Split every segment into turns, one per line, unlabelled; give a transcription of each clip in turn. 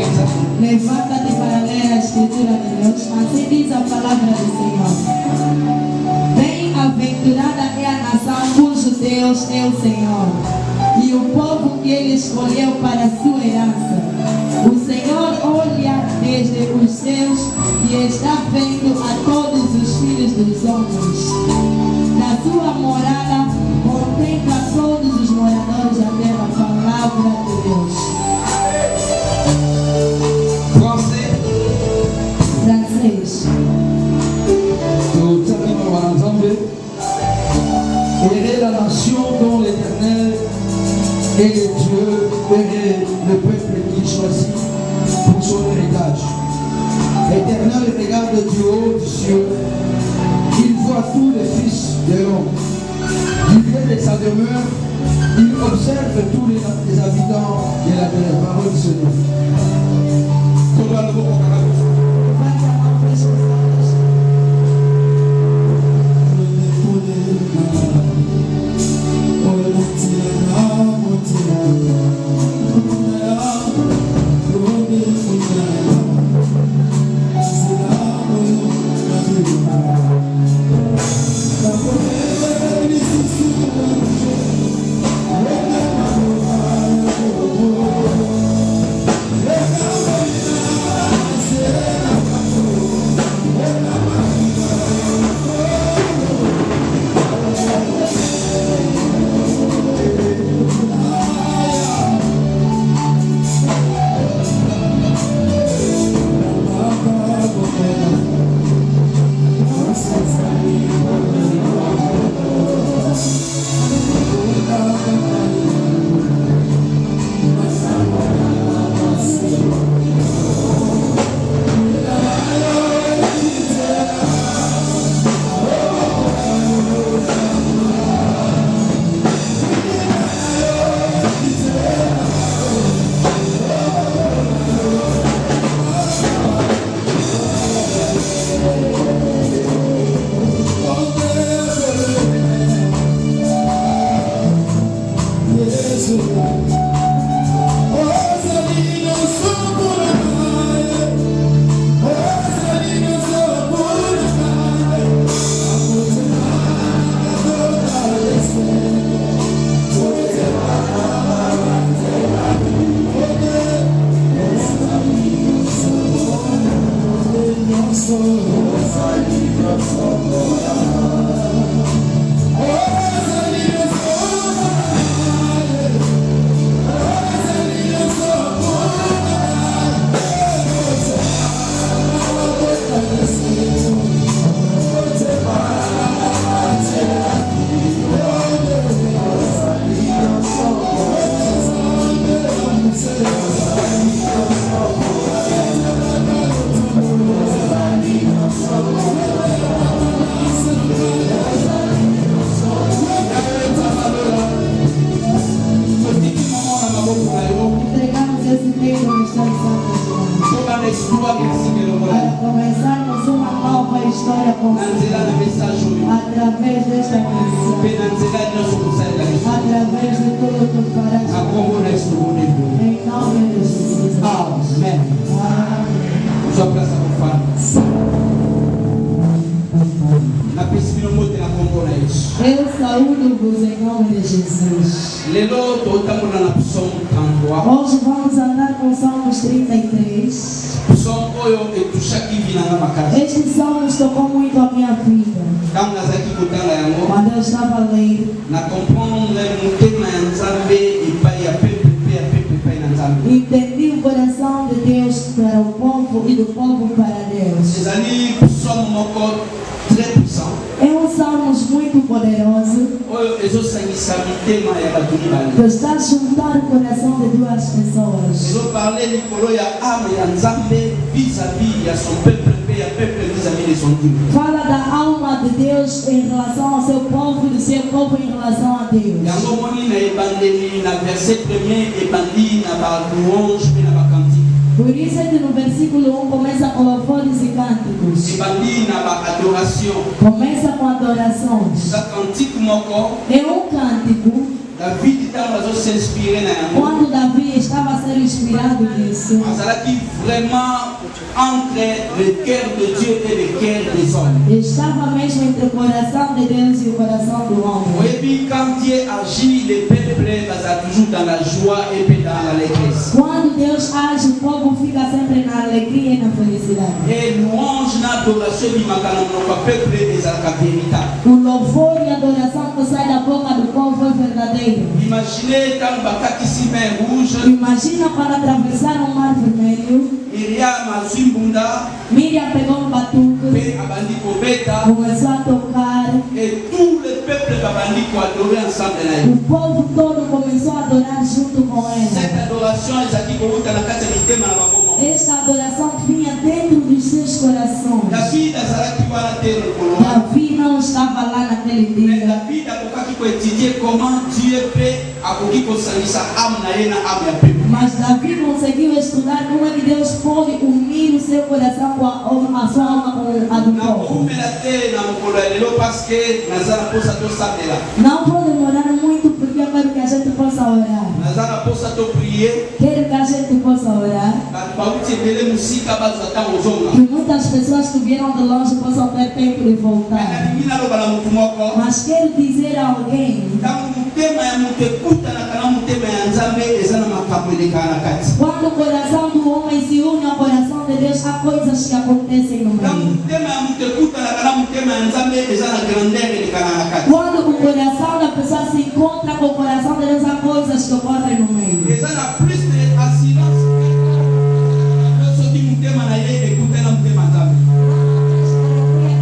presença. Levanta-te para ler a Escritura de Deus. Assim diz a palavra do Senhor. Bem-aventurada é a nação cujo Deus é o Senhor, e o povo que Ele escolheu para a sua herança. O Senhor olha desde os céus e está vendo a todos os filhos dos homens. Na sua morada contempla todos os moradores da terra. Palavra de Deus.
Errez la nation dont l'Éternel est le Dieu, errez le peuple qu'il choisit pour son héritage. L'Éternel regarde du haut du ciel, il voit tous les fils de l'homme. Du lieu de sa demeure, il observe tous les habitants de la terre. Parole du Seigneur.
Eu saúdo-vos em nome de Jesus. Hoje vamos andar com Salmos 33. Este Salmos tocou muito a minha vida. Quando eu estava a ler, entendi o coração de Deus para o povo e do povo para Deus. É um Salmos muito poderoso que está a juntar o coração de duas pessoas. Fala da alma de Deus em relação ao seu povo e do seu povo em relação a Deus. Por isso é que no versículo 1 começa com louvores e cânticos. Começa com adorações. É um cântico. Quando Davi estava a ser inspirado nisso, estava mesmo entre o coração de Deus e o coração do homem. Quando Deus age, o povo fica sempre na alegria e na felicidade. O louvor e a adoração que sai da boca do povo é verdadeiro. Imagina quando atravessaram o mar vermelho. Miriam pegou um batuque, começou a tocar. O povo todo começou a adorar junto com ela. Esta adoração vinha dentro dos seus corações. Davi não estava lá naquele dia. Mas Davi conseguiu estudar como é que Deus pode unir o seu coração com a sua alma com a do povo. Não vou demorar muito porque eu quero que a gente possa orar. Quero que a gente possa orar. Que muitas pessoas que vieram de longe possam ter tempo de voltar. Mas quero dizer a alguém: quando o coração do homem se une ao coração de Deus, há coisas que acontecem no meio. Quando o coração da pessoa se encontra com o coração de Deus, há coisas que ocorrem no meio.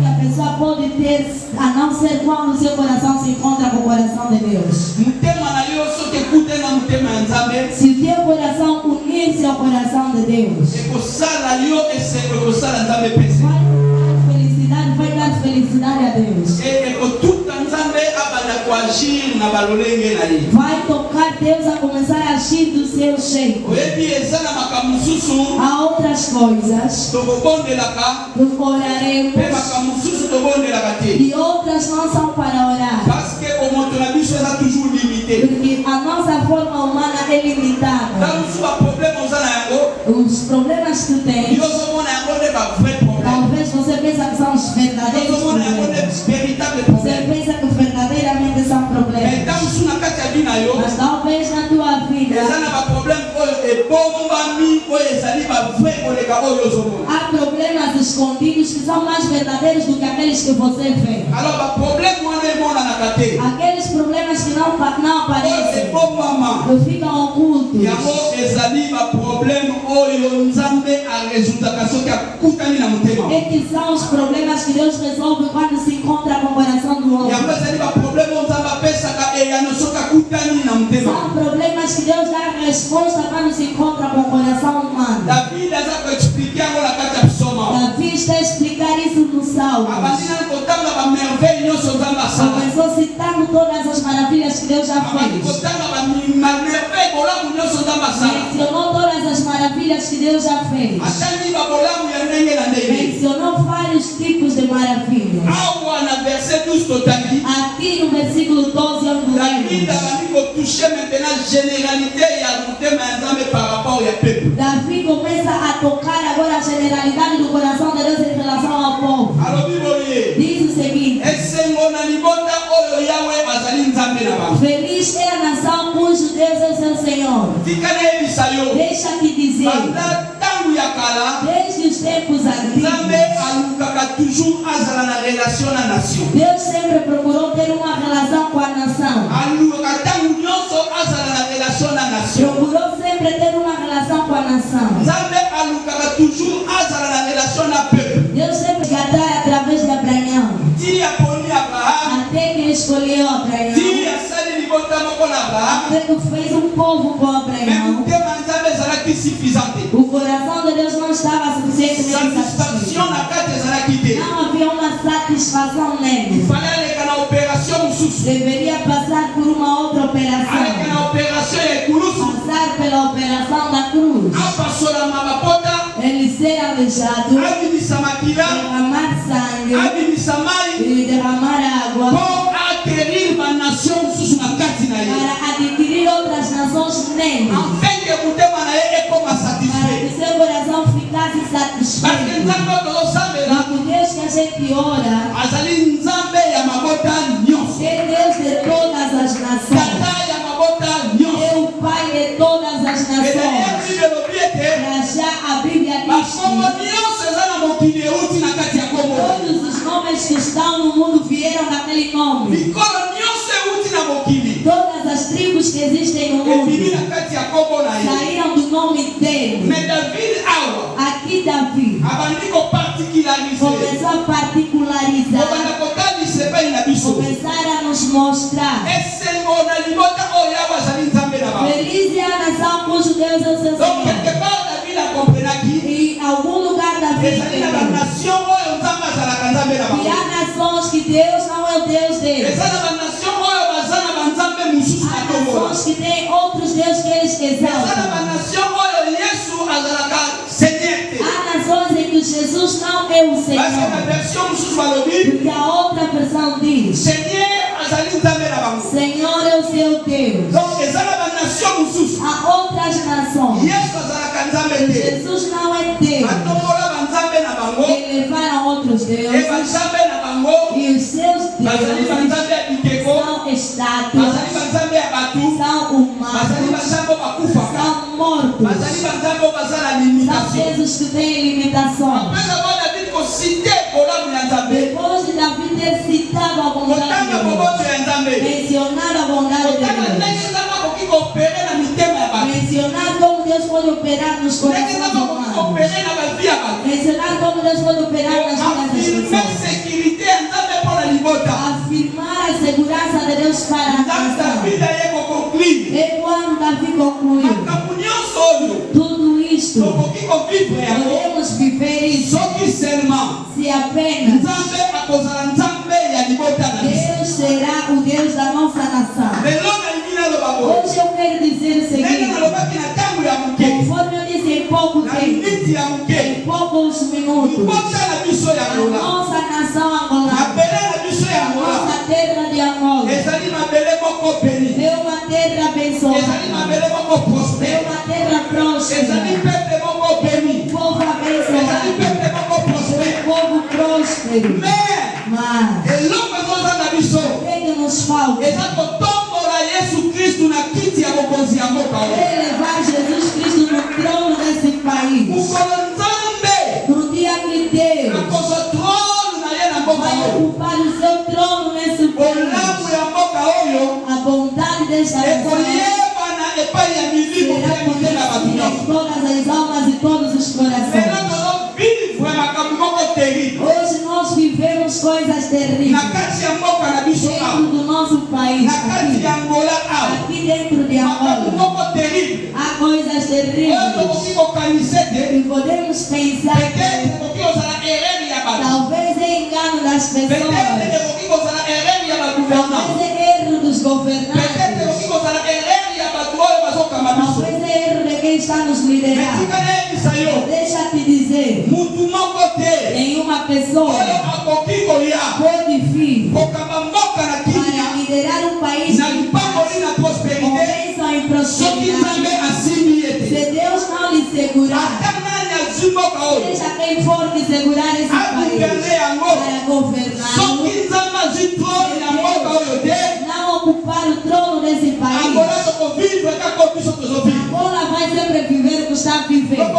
A pessoa pode ter, a não ser quando o seu coração se encontra com o coração de Deus. Se o teu coração unir-se ao coração de Deus, vai dar felicidade a Deus. Vai tocar Deus a começar a agir do seu jeito. Há outras coisas que oraremos e outras não são para orar. Porque a nossa forma humana é limitada. Os problemas que tens, talvez você pense que são os verdadeiros problemas. Você pensa que verdadeiramente são problemas. Mas talvez na tua vida há problemas escondidos que são mais verdadeiros do que aqueles que você vê. Aqueles problemas que não aparecem, que ficam ocultos. Esses são os problemas que Deus resolve quando se encontra com o coração do homem. São problemas que Deus dá resposta quando se encontra com o coração humano. Davi está a explicar isso no Salmo. Começou citando todas as maravilhas que Deus já fez. Mencionou todas as maravilhas que Deus já fez. Mencionou vários tipos de maravilhas. Aqui no versículo 12, onde Davi começa a tocar agora a generalidade do coração de Deus em relação ao povo. Diz o seguinte: feliz é a nação cujo Deus é o seu Senhor. Deixa te dizer, desde os tempos antigos, Deus sempre procurou ter uma relação com a nação. Procurou sempre ter uma relação com a nação. Deus sempre tratar através de Abraão. Até que ele escolheu Abraão. Até que fez um povo com Abraão. O coração de Deus não estava suficientemente satisfeito. Não havia uma satisfação nele. Deveria passar por uma outra operação. Passar pela operação da cruz. aleijado, derramar sangue e derramar água para adquirir outras nações nele, para que seu coração ficasse satisfeito. O Deus que a gente ora é Deus de todas as nações, é o Pai de todas as nações. Já a Bíblia diz que todos os nomes que estão no mundo vieram daquele nome. Todas as tribos que existem no mundo saíram do nome dele. Aqui Davi começou a particularizar, começar a nos mostrar. Feliz é a nação cujo Deus é o seu Senhor. Em algum lugar da vida que há nações que Deus não é o Deus deles. Há nações que têm outros deuses que eles exaltam. Há nações em que Jesus não é o Senhor. Porque a outra versão diz: Senhor é o seu Deus. Há outras nações. Jesus não é Deus. Elevaram outros deuses. E os seus deuses são estátuas, são humanos, são mortos, são deuses que têm limitações. Depois de Davi ter citado a bondade de Deus, mencionado a bondade de Deus, mencionar como Deus pode operar nos corações humanos, mencionar como Deus pode operar nas vidas das pessoas, afirmar a segurança de Deus para a nação. E quando Davi concluiu tudo isto, podemos viver isso se apenas Deus será o Deus da nossa nação. Hoje eu quero dizer o seguinte: conforme eu disse em pouco tempo, em poucos minutos, a nossa nação angolana, a nossa terra de Angola, é uma terra abençoada, é uma terra próspera, é um povo abençoado, é um povo próspero. Mas o que nos falta? Elevar Jesus Cristo no trono desse país. No dia que Deus vai ocupar o seu trono nesse país, a bondade desta nação será conhecida em todas as almas e todos os corações. Hoje nós vivemos coisas terríveis dentro do nosso país, aqui dentro de Angola. Há coisas terríveis e podemos pensar que talvez é engano das pessoas, talvez é erro dos governantes, talvez é erro de quem está nos liderando. Deixa-te dizer, nenhuma pessoa pode vir para liderar um país com bênção e prosperidade se Deus não lhe segurar. Seja quem for que segurar esse país para governar, não ocupar o trono desse país, Angola vai sempre viver o que está vivendo.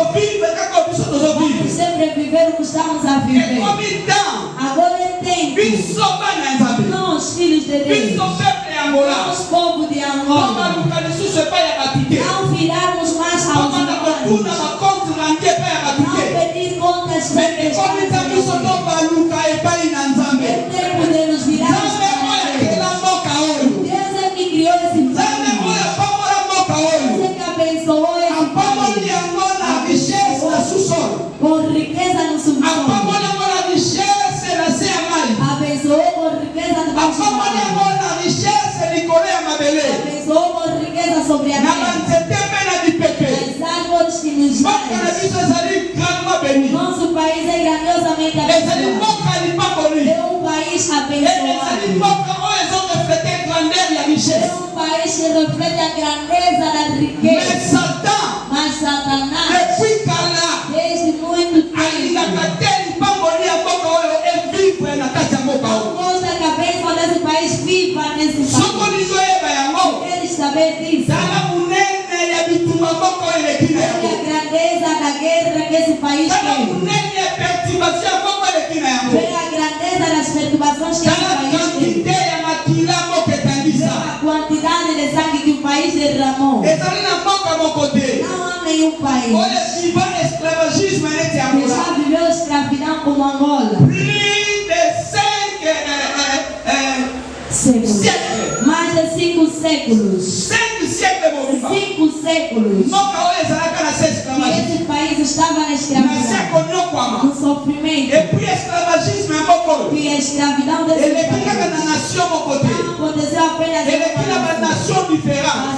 Vamos sempre viver o que estamos a viver. Agora é tempo. Nós, filhos de Deus, nós, povo de Angola, não virarmos mais aos humanos, não pedir contas feitas para Deus. É tempo de nos virarmos para Deus. Deus é que criou esse país. Deus é que abençoou esse país com riqueza no subsolo. Abençoou com riqueza no subsolo. Abençoou com riqueza sobre a terra. As árvores que nos dão. Nossa É um país abençoado. É um país que reflete a grandeza da riqueza. Mas Satanás, desde muito tempo, mostra que a bênção desse país viva nesse país. Eles saber disso. A grandeza da guerra que esse país tem. Vê a grandeza das perturbações que esse país tem. Vê a quantidade de sangue que o país derramou. Não há nenhum país que já viveu escravidão como Angola. Mais de 5 séculos. 5 séculos. E esse país estava na escravidão, no sofrimento. E a escravidão desse país aconteceu apenas em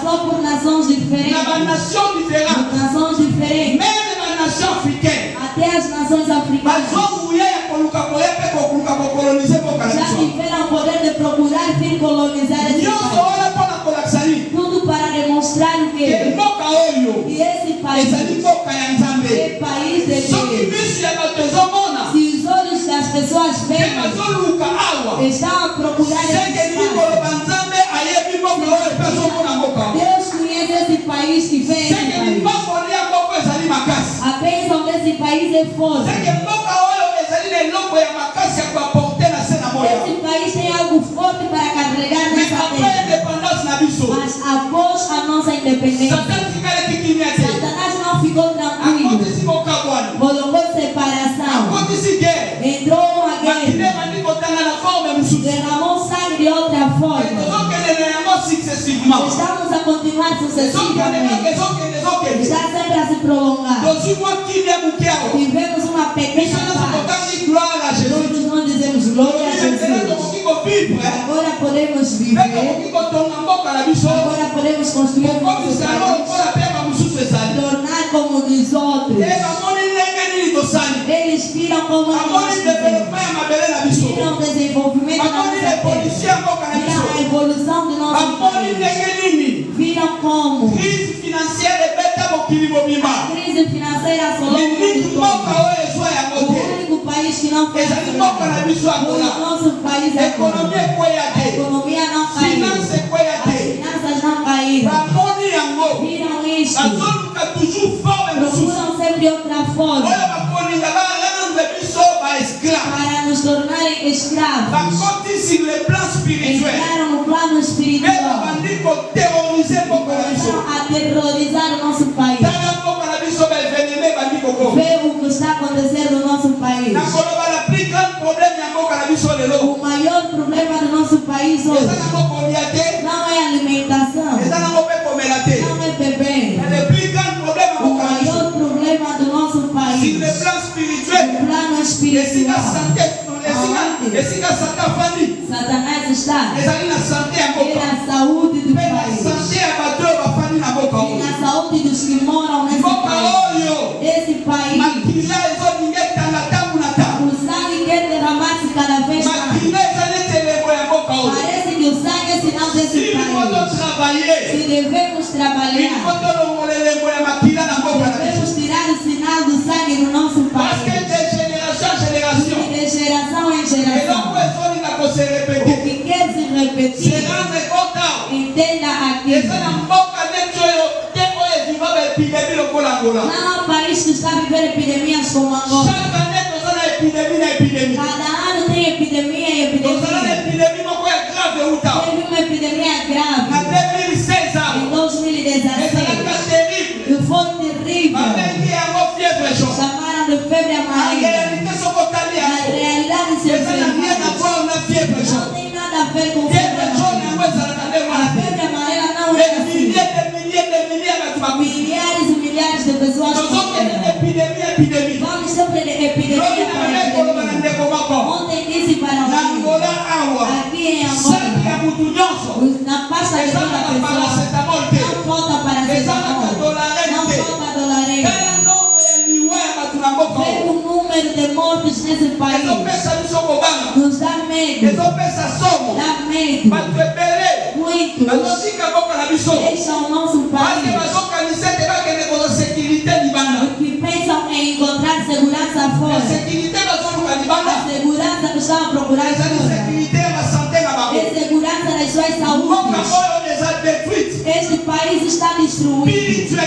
passou por nações diferentes. Até as nações africanas já tiveram o poder de procurar vir colonizar esse país. Tudo para demonstrar o que? Que esse país é país de Deus. Se os olhos das pessoas veem, estão a procurar esse país. Deus conhece esse país que vem esse país. A bênção desse país é forte. Esse país tem algo forte para carregar nessa terra. Mas após a nossa independência, Satanás não ficou tranquilo. Colocou separação. Entrou uma guerra. Derramou sangue de outra forma. Estamos a continuar sucessivamente. Está sempre a se prolongar. Vivemos uma pequena paz. Todos nós dizemos glória a Jesus. Agora podemos viver. Agora podemos construir um nosso país. Tornar como dos outros. Eles viram como nós vivemos. Viram o desenvolvimento da nossa terra. Viram a evolução do nosso país. Viram como a crise financeira assolou o mundo todo. O único país que não foi o nosso país é a economia não caiu. As finanças não caíram. Viram isso. Procuram sempre outra forma para nos tornarem escravos. Entraram no plano espiritual. Começaram a aterrorizar o nosso país. Vê o que está acontecendo no nosso país. O maior problema do nosso país hoje não é alimentação, não é beber. O maior problema do nosso país, o plano espiritual, Satanás está é na saúde do país, e na saúde dos que moram nesse país. Esse país, o sangue quer derramar-se cada vez mais. Parece que o sangue é sinal desse país. Se devemos trabalhar, devemos tirar o sinal do sangue do nosso país. De geração em geração. O que quer se repetir, entenda aqui. Não há país que está vivendo epidemias como Angola. Cada ano tem epidemia e epidemia. Teve uma epidemia grave em 2016. E foi terrível. Chamaram de febre amarela. Na realidade, não tem nada a ver com febre amarela. A febre amarela não é assim. Milhares e milhares de pessoas morreram. Vamos sempre de epidemia para epidemia. Ontem disse para o aqui em Angola, na pasta de toda pessoa, não falta paracetamol, não falta dolareira. Vê o número de de mortes nesse país. Nos dá medo. Dá medo. Muito. Deixam o nosso país. Que pensam em encontrar segurança fora. A segurança que estão a procurar fora. É segurança das suas saúdes. Este país está destruído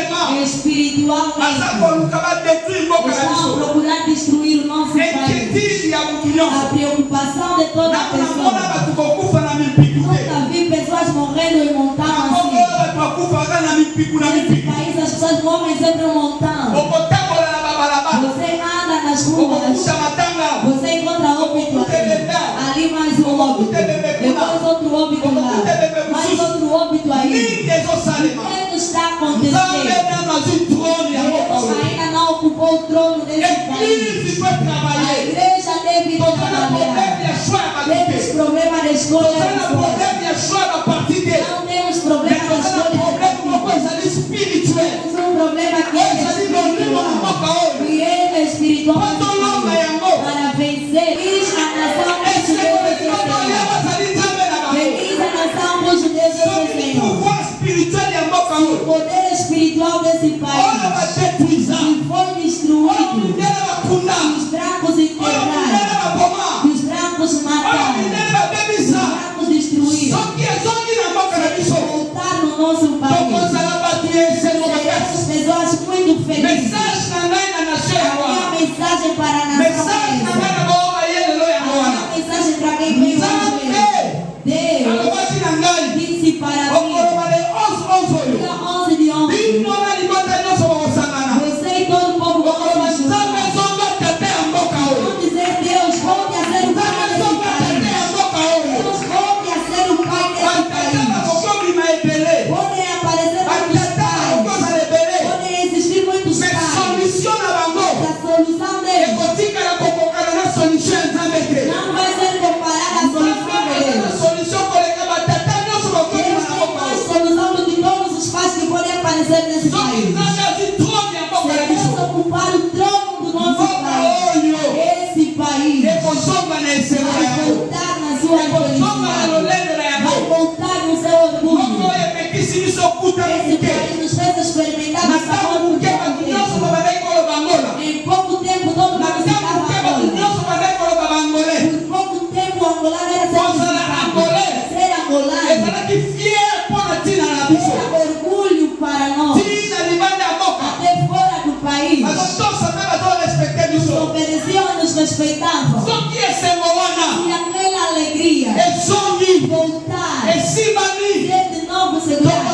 espiritualmente. Estão a procurar destruir o nosso país. A preocupação de toda pessoa. Nunca vi pessoas morrendo em montão assim. Nesse país as pessoas morrem sempre em montão. Você anda nas ruas, você encontra óbito ali mais um óbito, depois outro óbito lá, mais outro óbito aí. O que está acontecendo? Deus ainda não ocupou o trono desse país. A igreja deve trabalhar. Temos problema de escolha. Não temos problema de escolha. Temos um problema que é espiritual. E ele é espiritual para vencer. Feliz a nação cujo Deus é seu Senhor. Feliz a nação cujo Deus é seu Senhor. O poder espiritual desse país foi destruído. Os brancos enterrados. Os brancos mataram. Os brancos destruídos. Voltar no nosso país. Seremos pessoas muito felizes. A minha mensagem para a nação. A minha mensagem para quem veio hoje. Deus disse para mim. Dia 11 de 11. Você e todo o povo vão se juntar. Vão dizer: Deus, volte a ser o pai desse país. Deus, volte a ser o pai desse país. Podem aparecer muitos pais. Podem existir muitos pais. A solução deles não vai ser comparada à solução deles. Deus tem mais solução do que todos os pais que podem aparecer nesse país. Se Deus ocupar o trono do nosso país, esse país vai voltar na sua felicidade. Vai voltar no seu orgulho. Esse país nos fez experimentar o sabor do que acontece. Em pouco tempo todo mundo ficava Angola. Por pouco tempo o angolano era ser angolano. Era orgulho para nós. Até fora do país. Nos obedeciam e nos respeitavam. E aquela alegria voltar, ser de novo segurado.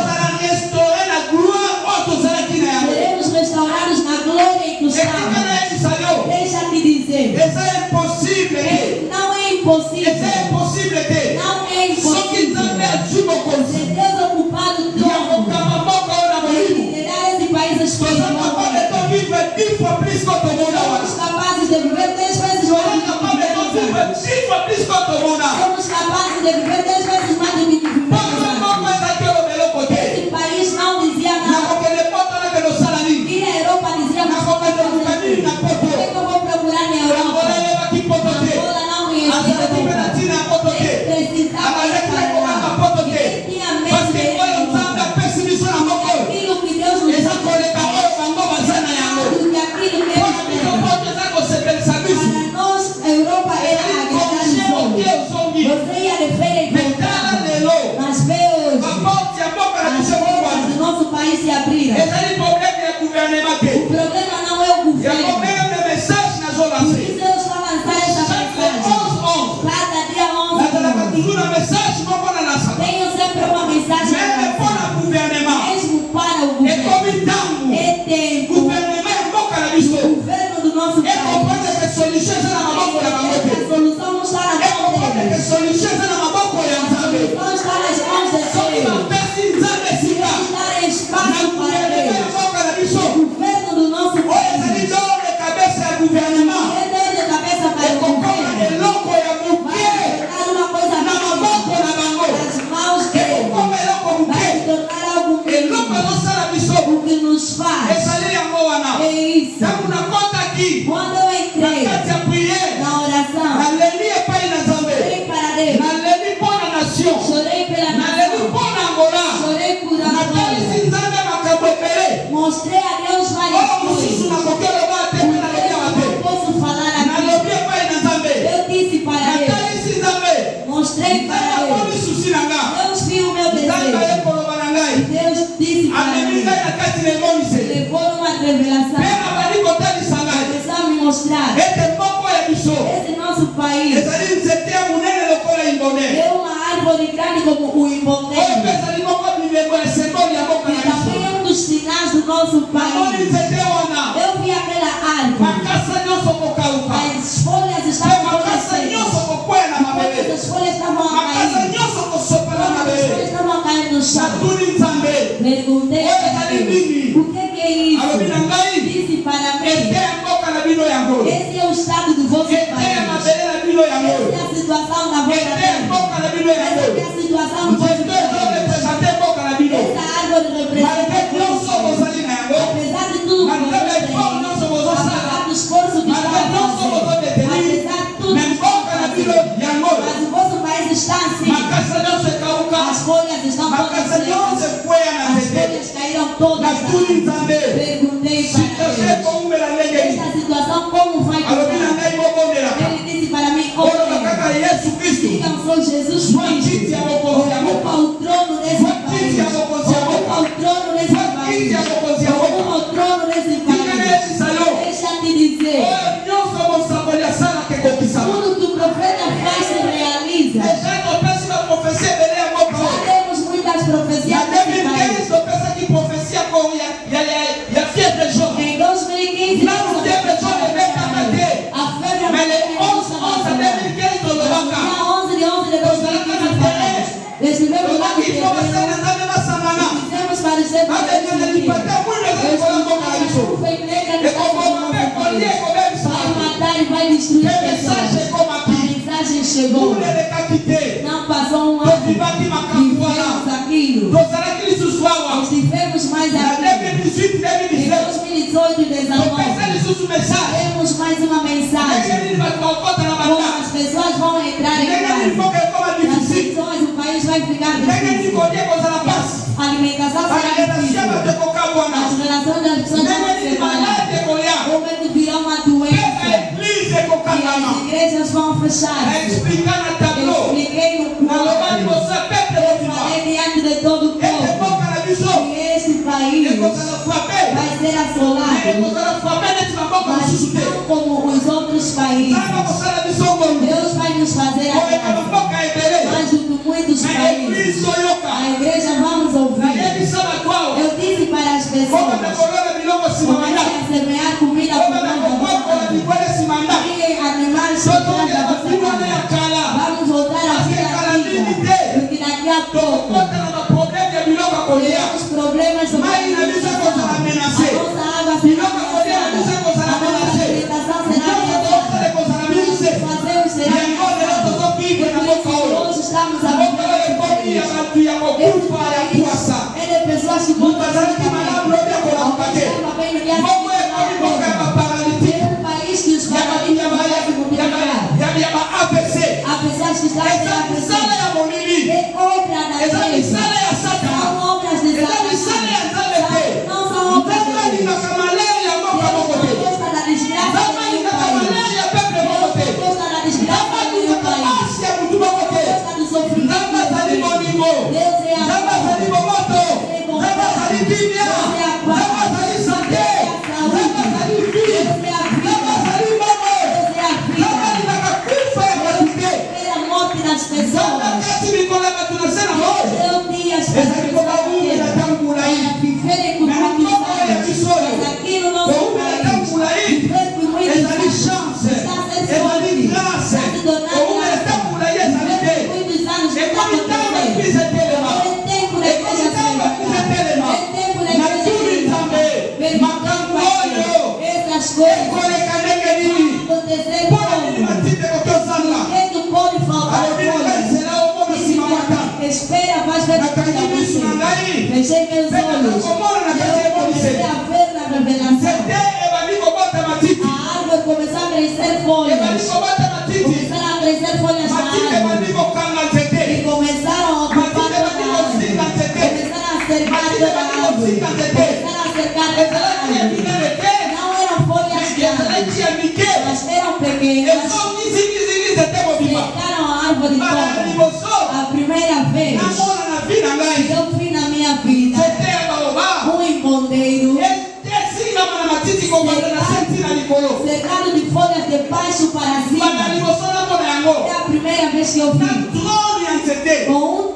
Seremos restaurados na glória e custado. Deixa-te dizer, não é impossível. Não é impossível. Se Deus ocupar o trono e liderar esse país espiritualmente, somos capazes de viver 10 vezes mais do que vivemos antes. Somos capazes de viver 10 vezes mais do que vivemos antes. Esse país não dizia nada. E na Europa dizia: mas como é que eu vou procurar na Europa? Angola não me Europa. Ele precisava ir para lá. Ele tinha medo de ir. Aquilo que Deus nos deu. Porque aquilo que para nós, a Europa era agradar os homens. Você ia de feira e voltava. Mas vê hoje, as portas do nosso país se abriram. O problema não é o governo. Por isso eu estou a lançar essa mensagem. Cada dia 11. Tenho sempre uma mensagem mesmo para o governo. É tempo. O governo do nosso país. A solução não está na mão deles. A solução está nas mãos de Deus. Dar espaço para Deus. O governo do nosso país. É dor de cabeça para o governo. Vai tornar uma coisa nas mãos dele. Vai se tornar algo mesmo. O que nos faz. É isso. Quando eu entrei grande como o impondeiro. E também é um dos sinais do nosso país. Eu vi aquela árvore. As folhas estavam crescendo. As folhas estavam a cair. As folhas estavam a cair no chão. Perguntei a Deus, o que é isso? Disse para mim, esse é o estado do vosso país. Essa é a situação da vossa terra. Essa é a situação do vosso país. Essa árvore representa Deus. Apesar de tudo, apesar do esforço que está a fazer, apesar de tudo, mas o vosso país está assim. As folhas estão todas secas. As folhas caíram todas. Perguntei para Deus, esta situação como vai ficar? Ele disse para mim, olha, digam só Jesus Cristo, ocupa o trono desse país, ocupa o trono desse país, ocupa o trono desse país. Deixa-te dizer, tudo que o profeta faz se realiza. Já temos muitas profecias nesse país. Em 2015, a febre dia 11 de 11 de 2015, estivemos lá no terreno, fizemos parecer para matar e vai destruir pessoas. A mensagem chegou. Não passou um ano. Vivemos aquilo. Estivemos mais aqui. Em 2018 e 2019. Temos mais uma mensagem. Como as pessoas vão entrar em casa. As pessoas, o país vai ficar difícil. A alimentação será difícil. As relações das pessoas vão se separar. O medo virá uma doença. E as igrejas vão fechar. Eu expliquei no plano. Eu falei diante de todo o povo. E este país vai ser assolado. Mas não como os outros países. Deus vai nos fazer a graça. Mais do que muitos países. A igreja vamos ouvir. Eu disse para as pessoas, comecem a semear comida por nós. E animais por trás da vossa casa. Vamos voltar a ser a vida. Porque daqui a pouco teremos problemas sobre a nossa água será ameaçada. A nossa alimentação será ameaçada. Tudo que fazemos será ameaçado. Hoje estamos a viver esse país é de pessoas que vão fazer observa bem no dia seguinte. É um país que os paralíticos vão se multiplicar. Há pessoas que estão sem AVC. É obra da igreja. São obras de Satanás. Não são obras de Deus. Deus gosta da desgraça do meu país. Deus gosta da desgraça do meu país. Deus gosta do sofrimento. Deus é a paz. Deus é a paz. Deus é a vida. Deus é a vida. Ele é a morte das pessoas. Eu tinha as pessoas para viverem com muitos anos. Mas aqui no nosso país, viver com muitos anos está a ser forte. Está se tornando viver com muitos anos que está acontecendo. É tempo da igreja se levantar. É tempo da igreja se levantar. Perguntando a Deus essas coisas vão acontecer como? Ninguém não pode faltar coisas. Espera, vai ver o que está acontecendo. Fechei meus olhos. Eu comecei a ver na revelação. A árvore começou a crescer folhas. Começaram a crescer folhas na árvore. E começaram a ocupar toda a árvore. Começaram a cercar toda a árvore. Começaram a cercar toda a árvore. Não eram folhas grandes, mas eram pequenas. Cercaram a árvore toda. A primeira vez eu vi na minha vida um impondeiro cercado de folhas de baixo para cima. É a primeira vez que eu vi com um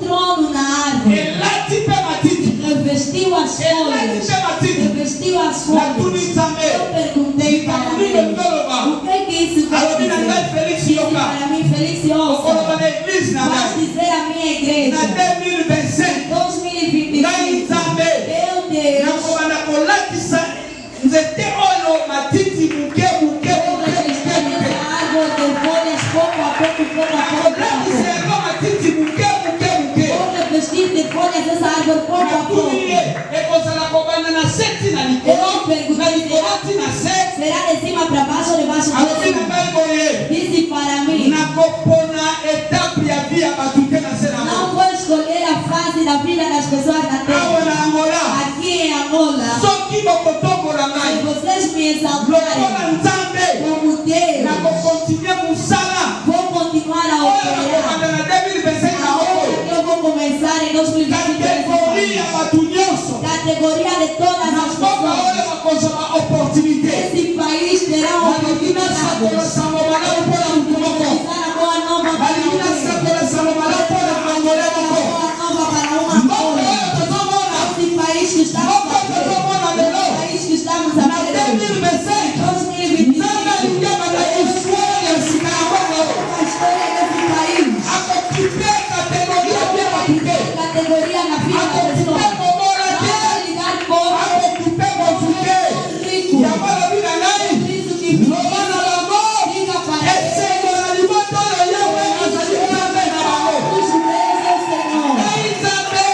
eglise na
Vai dizer a minha igreja.
na 2025.
2025.
Ngai Nzambe.
Meu Deus.
Nakomanda kolatisa nzete oyo matiti muke muke muke muke.
Água de folhas pouco a pouco, pouco a pouco.
Nakolatisa yango matiti muke muke muke.
Vou vestir de folhas essa árvore pouco a pouco.
Ekozala kobanda na seti na likolo na likolo ti na se.
Será de cima para baixo ou de baixo para
Afi na
cima?
ngai boye.
Disse para mim.
Nakopona etape ya vie ya bato te na se na
Não
ngo.
vou escolher a fase da vida das pessoas da
Awa
terra.
na Angola.
Aqui em Angola,
Soki bokotombola
se
ngai.
vocês me
Lokola
exaltarem
Nzambe.
como Deus,
Nakokontinue musala.
vou continuar a
Oyo
operar.
nakobanda na 2025 na
Agora
oyo.
que eu vou começar em 2023.
Kategoria bato nyonso.
Categoria de todas
Na
as
mboka
pessoas.
oyo bakozwa opportunité.
Esse país terá
Balingi nasakola
oportunidades.
sango malamu mpona mutu moko.
Começar a boa nova para
Balingi nasakola sango malamu mpona Angola moko.
boa nova para uma
Mboka
Angola.
oyo tozomona.
Esse país que estamos a ver. Esse país que estamos a
Na
ver.
2025.
2025.
Nzambe alingi abanda histoire ya sika ya mboka oyo.
A história desse país.
Akokipe kategoria bia bato te.
Categoria na vida da pessoa.
Akokipe kobola te.
Vai ligar pobre.
Akokipe motu te.
Rico.
Yango alobi na ngai.
Isso que
Loba na bango.
diga para ele.
Esengo na libota oyo Yawe azali Nzambe na bango.
Os reis, Senhor.
Ngai Nzambe.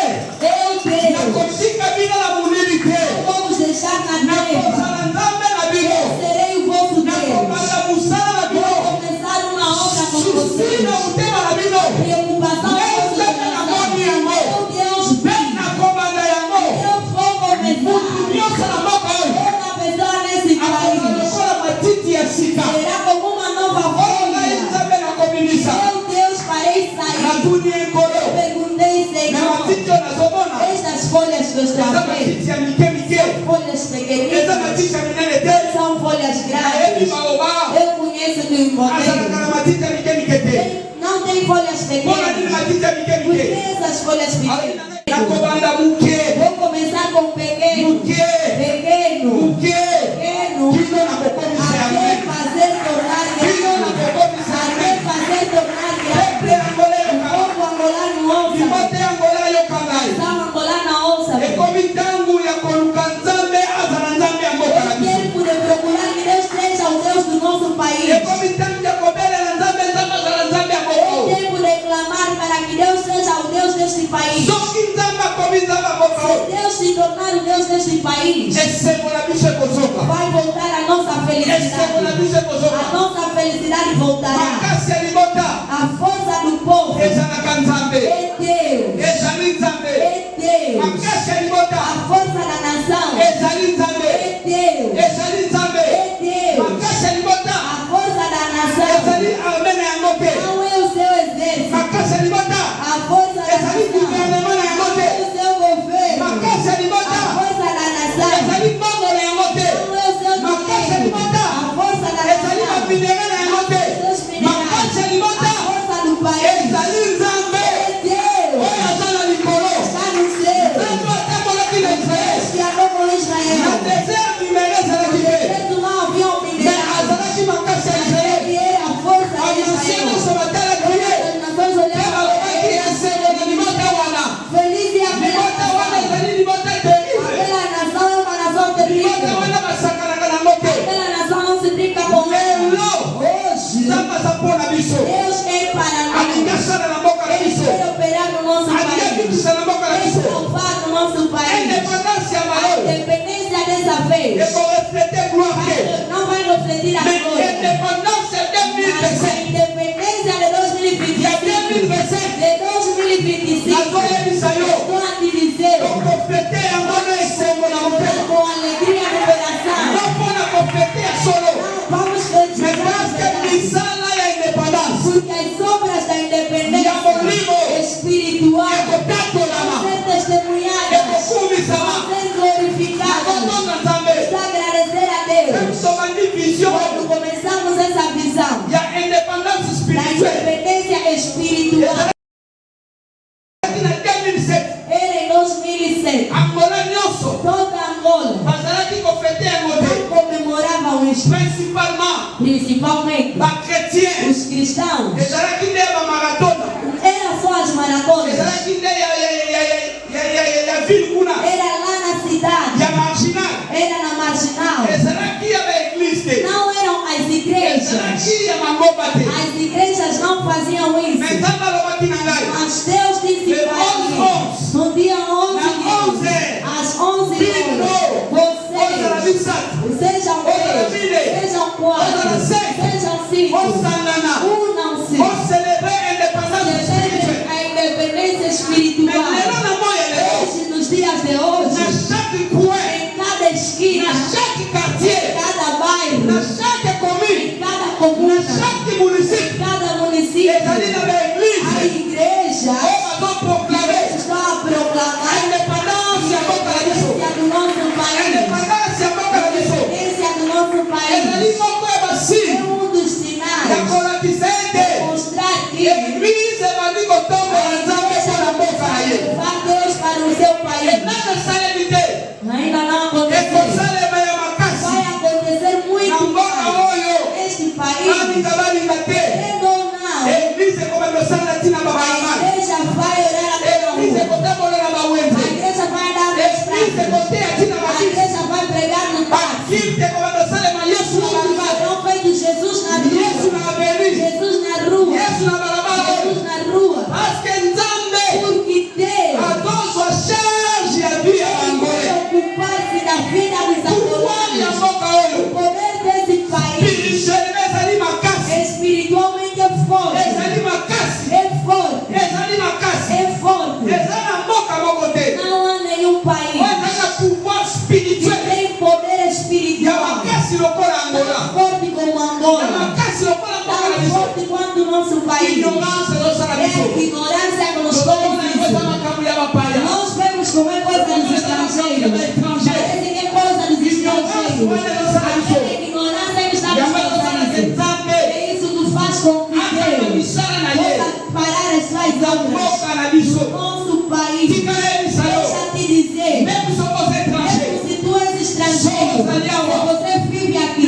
Eu Deus.
Nakotika bino na molili te.
Vamos deixar na terra.
Nakozala Nzambe na bino.
Serei o vosso Deus.
Nakobanda mosala na bino.
Vou começar uma obra com
Susi
vocês.
na motema na bino.
Preocupação
Meu
com
Deus, namoni yango.
Meu Deus,
Mpe nakobanda yango.
eu vou começar.
Nyonso na mboka oyo.
Toda pessoa nesse
Akozala
país
lokola matiti ya sika.
será como uma nova
Oyo ngai
folha.
Nzambe nakobimisa.
Meu Deus, farei sair.
Natuni ekolo.
Perguntei,
Na
Senhor,
matiti oyo nazomona.
estas folhas que eu estou
Eza
a ver,
matiti ya mike mike.
folhas
Eza
pequeninas,
matiti ya minene te.
são folhas
Nayebi
grandes.
baoba.
Eu conheço do
Azalaka
modelo.
na matiti ya mike mike te.
Não tem folhas
Mpona nini
pequenas.
matiti ya mike
Por
mike?
que essas folhas pequenas?
Nakobanda muke.
Vou começar com pequeno.
Muke.
Pequeno.
Muke.
Pequeno.
Kino nakokomisa
Até
yango.
fazer tornar
Kino
grande.
nakokomisa
Até
yango.
fazer tornar grande.
Pepe Angola
O
yoka.
povo angolano ouça.
Libote Angola yoka ngai.
Nação angolana ouça.
Ekomi ntango ya koluka Nzambe azala Nzambe ya mboka na
É
biso.
tempo de procurar que Deus seja o Deus do nosso país.
Ekomi ntango ya kobelela Nzambe Nzambe azala Nzambe ya mboka
É
oyo.
tempo de clamar para que Deus seja o Deus deste país.
Soki Nzambe akomi Nzambe ya mboka
Se
oyo.
Deus se tornar o Deus deste país,
Esengo na biso ekozoka.
vai voltar a nossa
Esengo na
felicidade.
biso
A
ekozoka.
nossa felicidade voltará.
Makasi ya libota
A força do povo
ezalaka Nzambe.
é Deus.
Ezali Nzambe.
É Deus.
Makasi ya libota
A força da nação
ezali Nzambe.
é Deus.
Ezali Nzambe.
É Deus.
Makasi ya libota
A força da nação
ezali arme na yango te.
não é o seu exército.
Makasi ya libota
A força da
ezali
nação
gouvernement na yango
não
te.
é o seu governo.
Makasi ya
A
libota
força da nação
ezali mbongo na yango te.
não é o seu
Makasi ya
dinheiro.
libota
A força da
ezali
nação
baminere na yango te.
seus
Makasi ya
minerais.
libota
A força do país
ezali Nzambe
é Deus.
oyo aza na likolo.
Está no céu.
Nzambe atambolaki na Israele.
Que andou com
Na
Israel.
desert minere ezalaki te.
Deus não havia um
Me
mineral.
azalaki makasi ya Israele.
Ele era a força de
Banasie
Israel.
nyonso batalaki ye.
As nações
Mpe
olhavam
balobaki
para ele.
esengo na libota wana.
Feliz e
Libota wana
aquela
ezali libota terrible.
aquela nação é uma nação
Libota
terrível.
wana basakanaka nango te.
Aquela nação não se brinca com ela.
Lelo
Hoje,
Nzambe aza mpo na biso.
Deus quer para
Alingi
nós.
asala na mboka na
Ele
biso.
quer operar no nosso
Alingi
país.
akitisa na mboka na
Quer
biso.
salvar no nosso país.
Indépendance ya
A
malayo
independência dessa vez
ekoreflete gloire te.
não vai refletir a
Mais
glória.
indépendance ya
Mas a
2025
independência de
ya
2025,
2025
de 2025,
nazoyebisa yo
estou a te dizer
okofete yango na esengo na motema.
com alegria no coração.
No mpona kofete ya solo.
Não vamos
Mais
festejar
parce que misala ya indépendance
porque as obras da
ya
independência
molimo
espiritual
ekotatolama
vão ser testemunhadas,
ekokumisama
vão ser glorificadas.
nakotonga Nzambe.
Está agradecer a Deus.
Tomandi vision
Quando começamos essa visão
ya indépendance
da
spirituelle
independência espiritual,
ezalaki na 2007
era em faziam isso. Mas Deus disse para mim, no dia 11, às 11 horas, sejam 3, sejam 4, sejam 5, unam-se, celebrem a independência espiritual. Hoje, nos dias de hoje, em cada esquina, em cada bairro, em cada comuna, em cada município, a igreja está a proclamar a independência do nosso país. Do nosso país. É um dos sinais de mostrar que a igreja vai levar Deus para o seu país. Ainda não aconteceu. Vai acontecer muito mais. Este país, querendo ou não, a igreja vai orar até a rua. A igreja vai dar resposta. A igreja vai pregar no parque. Não foi de Jesus na rua. Jesus na rua. Jesus na rua. Porque Deus ocupar-se da vida dos adoradores. O poder desse país espiritualmente é forte. É forte. É forte. Não há nenhum país que tem poder espiritual tão forte como Angola, tão forte quanto o nosso país. É a ignorância que nos faz isso. Nós vemos como é coisa dos estrangeiros. Parece que é coisa dos estrangeiros. A ignorância que está nos fazendo isso. É isso que faz com que Deus possa parar as suas obras no nosso país. Deixa-te dizer, mesmo se tu és estrangeiro, se você vive aqui,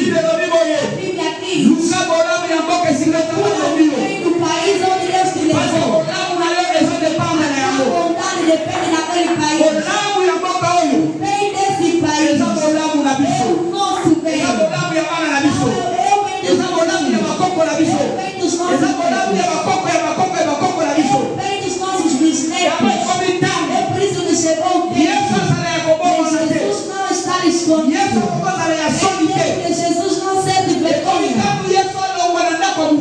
vem do país onde Deus te levou. A vontade depende daquele país. Vem desse país. É o nosso bem. Eu venho dos nossos bisnetos. É por isso que chegou o tempo. Jesus não está escondido. É Jesus não sente vergonha.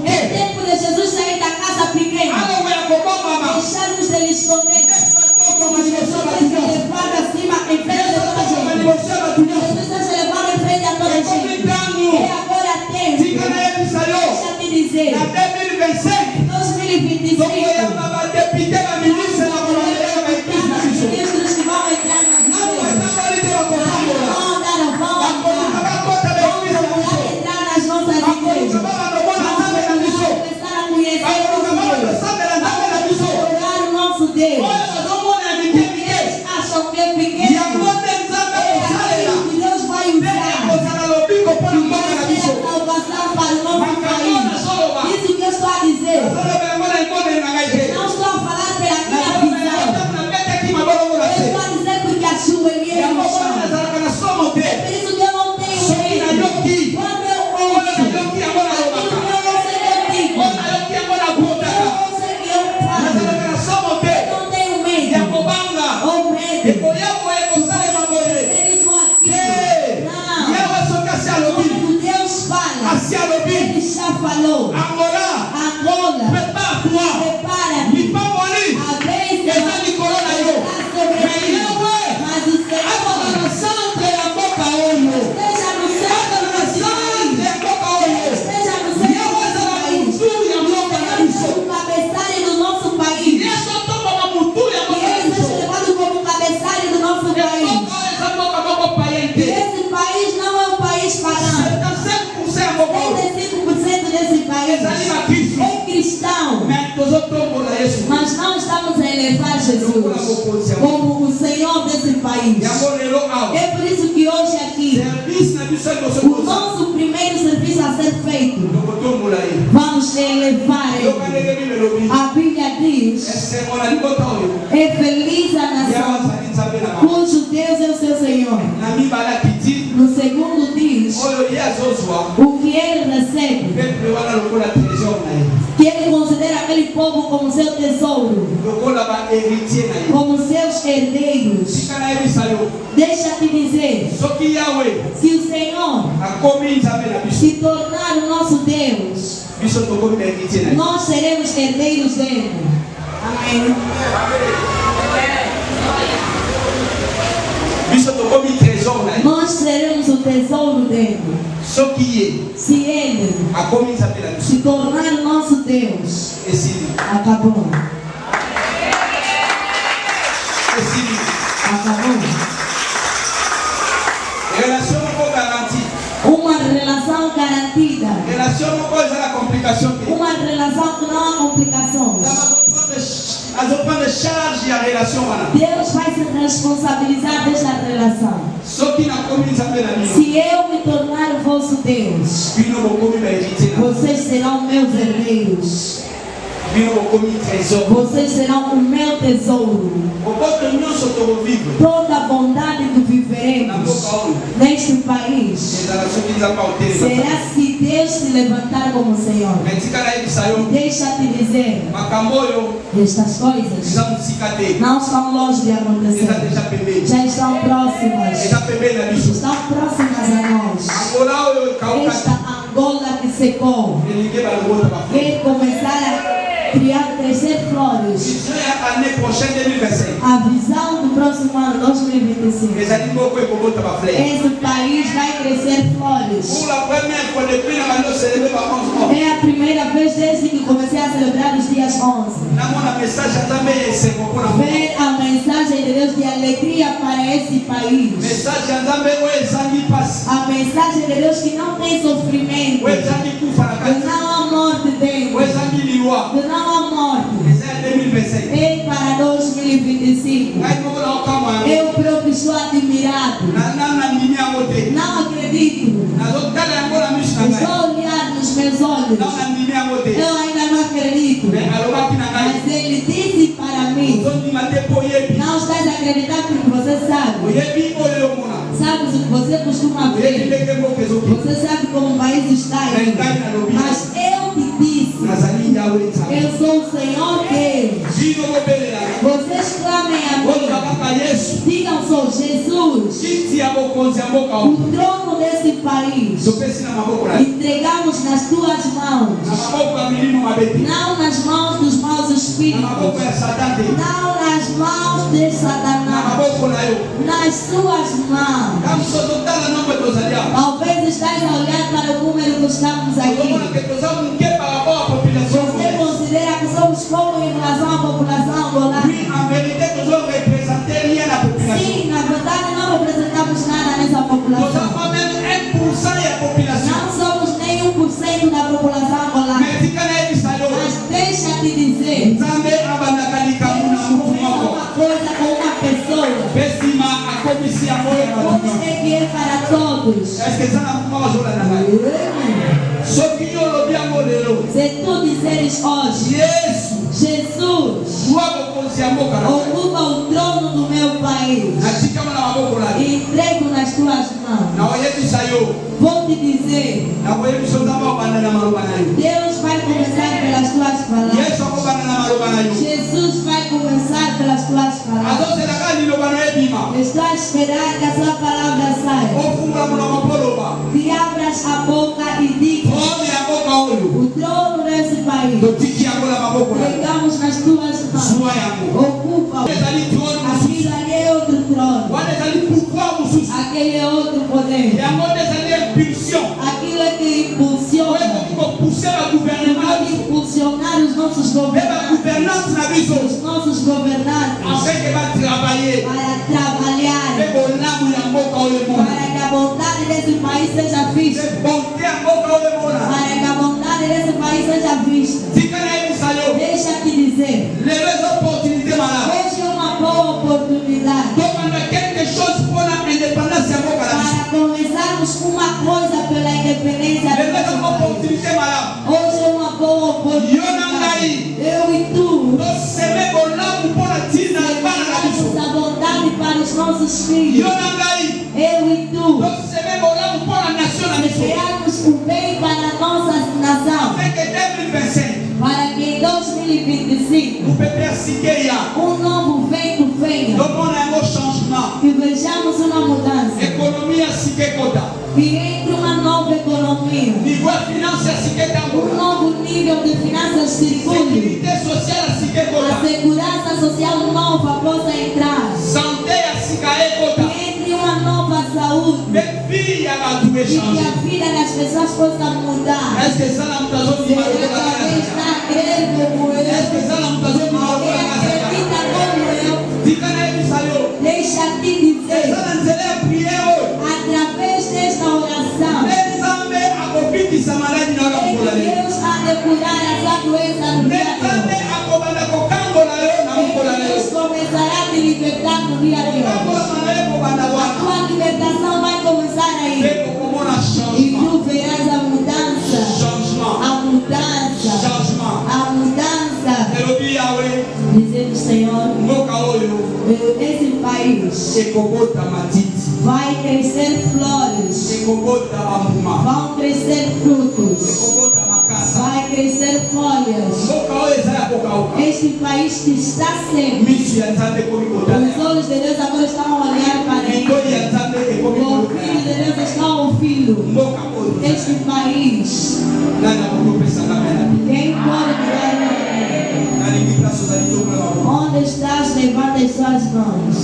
É tempo de Jesus sair da casa pequena. Deixarmos de lhe esconder. Jesus vai ser levado acima em frente de toda a gente. Jesus vai ser levado em frente a toda a gente. É agora tempo. Deixa te dizer. 2025. Ministros que vão entrar na igreja. Vão dar a volta. Vão entrar nas nossas igrejas. Vão começar a conhecer o nosso Deus. Vão adorar o nosso Deus. Porque eles acham que é pequeno. É aquilo que Deus vai usar. Vai ser a salvação para o nosso país. Isso que eu estou a dizer. Não estou a falar pela minha visão. Eu estou a dizer porque a chuva é minha emoção. É por isso que eu não tenho medo. Quando eu ouço aquilo que eu ouço que eu digo, eu ouço que eu falo, eu não tenho medo. Ou medo. Eles vão aqui. Não. Quando Deus fala, Ele já falou. Agora, prepara-te. A bênção está sobre ti. Mas o Senhor esteja no centro desse país. Esteja no centro desse país. O cabeçalho do nosso país. E ele seja levado como cabeçalho do nosso país. E esse país não é um país pagão. 75% desse país é cristão. Mas não estamos a elevar Jesus como o Senhor desse país. É por isso que hoje aqui o nosso primeiro serviço a ser feito, vamos elevar Ele. A Bíblia diz: é feliz a nação cujo Deus é o seu Senhor. No segundo diz: o que ele recebe que ele considera aquele povo como seu tesouro, como seus herdeiros. Deixa-te dizer, se o Senhor se tornar o nosso Deus, nós seremos herdeiros dele. Amém. Nós seremos o tesouro dele. Se ele se tornar o nosso Deus, acabou. Acabou. Uma relação garantida. Uma relação que não há complicações. Deus vai se responsabilizar desta relação. Se eu me tornar o vosso Deus, vocês serão meus herdeiros. Vocês serão o meu tesouro. Toda a bondade que viveremos neste país será se Deus se levantar como Senhor. Deixa-te dizer, estas coisas não estão longe de acontecer. Já estão próximas. Estão próximas a nós. Esta Angola que secou quer começar a criar, crescer flores. A visão do próximo ano 2025. Esse país vai crescer flores. É a primeira vez desde que comecei a celebrar os dias 11. Ver a mensagem de Deus de alegria para esse país. A mensagem de Deus que não tem sofrimento, que não há morte dentro, que não há morte. E para 2025, eu próprio estou admirado. Não acredito. Estou a olhar nos meus olhos. Eu ainda não acredito. Mas ele disse para mim: não estás a acreditar porque você sabe. Sabes o que você costuma ver. Você sabe como o país está aí. Mas eu te disse, eu sou o Senhor Deus. Vocês clamem a mim. Digam, sou Jesus. O trono desse país entregamos nas tuas mãos. Não nas mãos dos maus espíritos. Não nas mãos de Satanás. Nas tuas mãos. Talvez estás a olhar para o número que estamos aqui. Você considera que somos pouco em relação à população angolana? Sim, na verdade não representamos nada nessa população. Não somos nem 1% da população angolana. Mas deixa-te dizer, uma coisa com uma pessoa. Você que é para todos. Se tu disseres hoje, Jesus ocupa o trono do meu país e entrego nas tuas mãos, vou te dizer, Deus vai começar pelas tuas palavras. Jesus vai começar pelas tuas palavras. Estou a esperar que a sua palavra saia. Que abras a boca e diga: o trono desse país entregamos nas tuas mãos. Ocupa. Aquilo ali é outro trono. Aquele é outro poder. Aquilo é que impulsiona. Impulsionar os nossos governantes. Os nossos governantes. Para trabalhar. Para que a bondade desse país seja vista. Para que a bondade desse país seja vista. Deixa-te dizer, hoje é uma boa oportunidade para começarmos uma coisa pela independência do nosso país. Hoje é uma boa oportunidade. Eu e tu temos a bondade para os nossos filhos. Eu e tu criarmos o bem para a nossa nação. e que a vida das pessoas possa mudar. Você talvez está a crer como eu, alguém acredita como eu. Deixa-te dizer, através desta oração, Deus há de curar a sua doença no dia de hoje. Deus começará a te libertar no dia de hoje. A tua libertação vai começar aí. E tu verás a mudança. A mudança. A mudança. Dizendo, Senhor, esse país vai crescer flores, vão crescer frutos, vai crescer folhas. Este país que está seco, os olhos de Deus agora estão a olhar para ele. O ouvido de Deus está a ouvi-lo. Este país, quem pode dar? Onde estás? Levanta as suas mãos.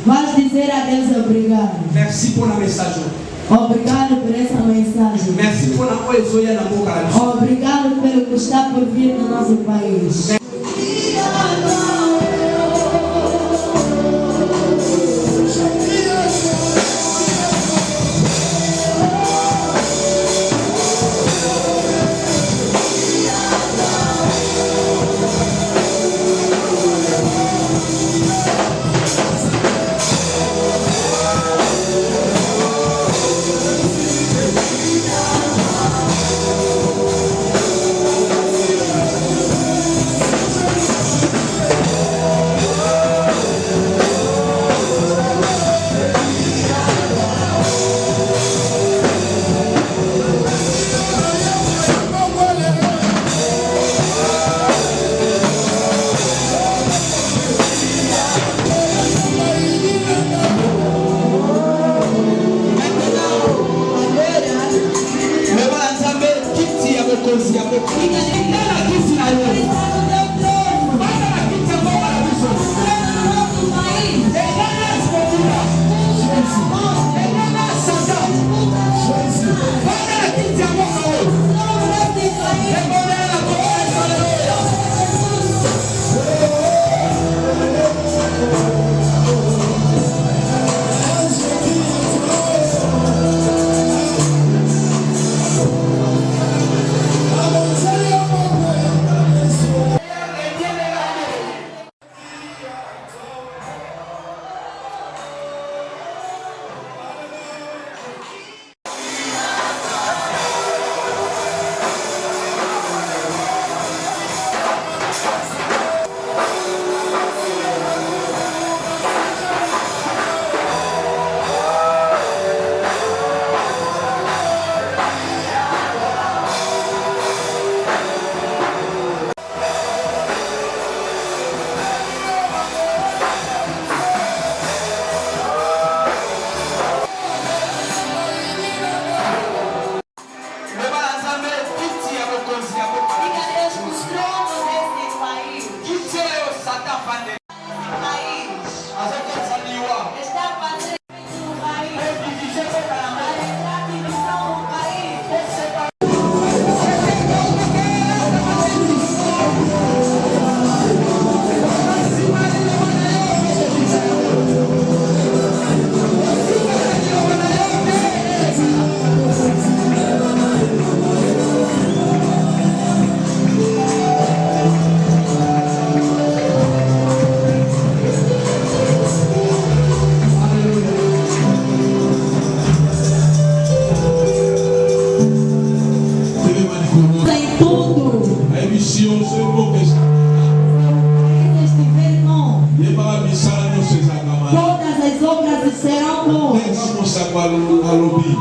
Vais dizer a Deus obrigado.
Merci pour la message.
Obrigado por essa mensagem.
Merci pour la cohésion na boca.
Obrigado pelo que está por vir no nosso país.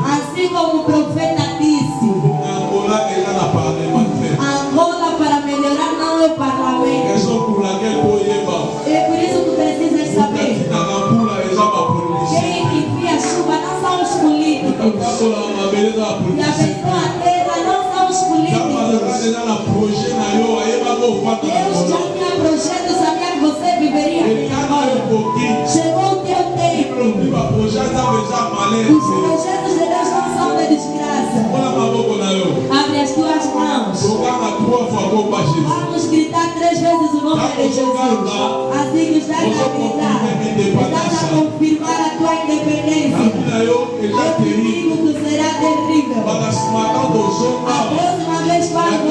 Assim como o profeta disse, Angola para melhorar não é parlamento. É por isso que precisas saber, quem envia chuva não são os políticos, e abençoa a terra não são os políticos. Deus já tinha projeto, sabia que você viveria aqui agora. Chegou o teu tempo. nome de Jesus. Assim que estás a gritar, estás a confirmar a tua independência. Eu te digo que será terrível. A próxima vez vamos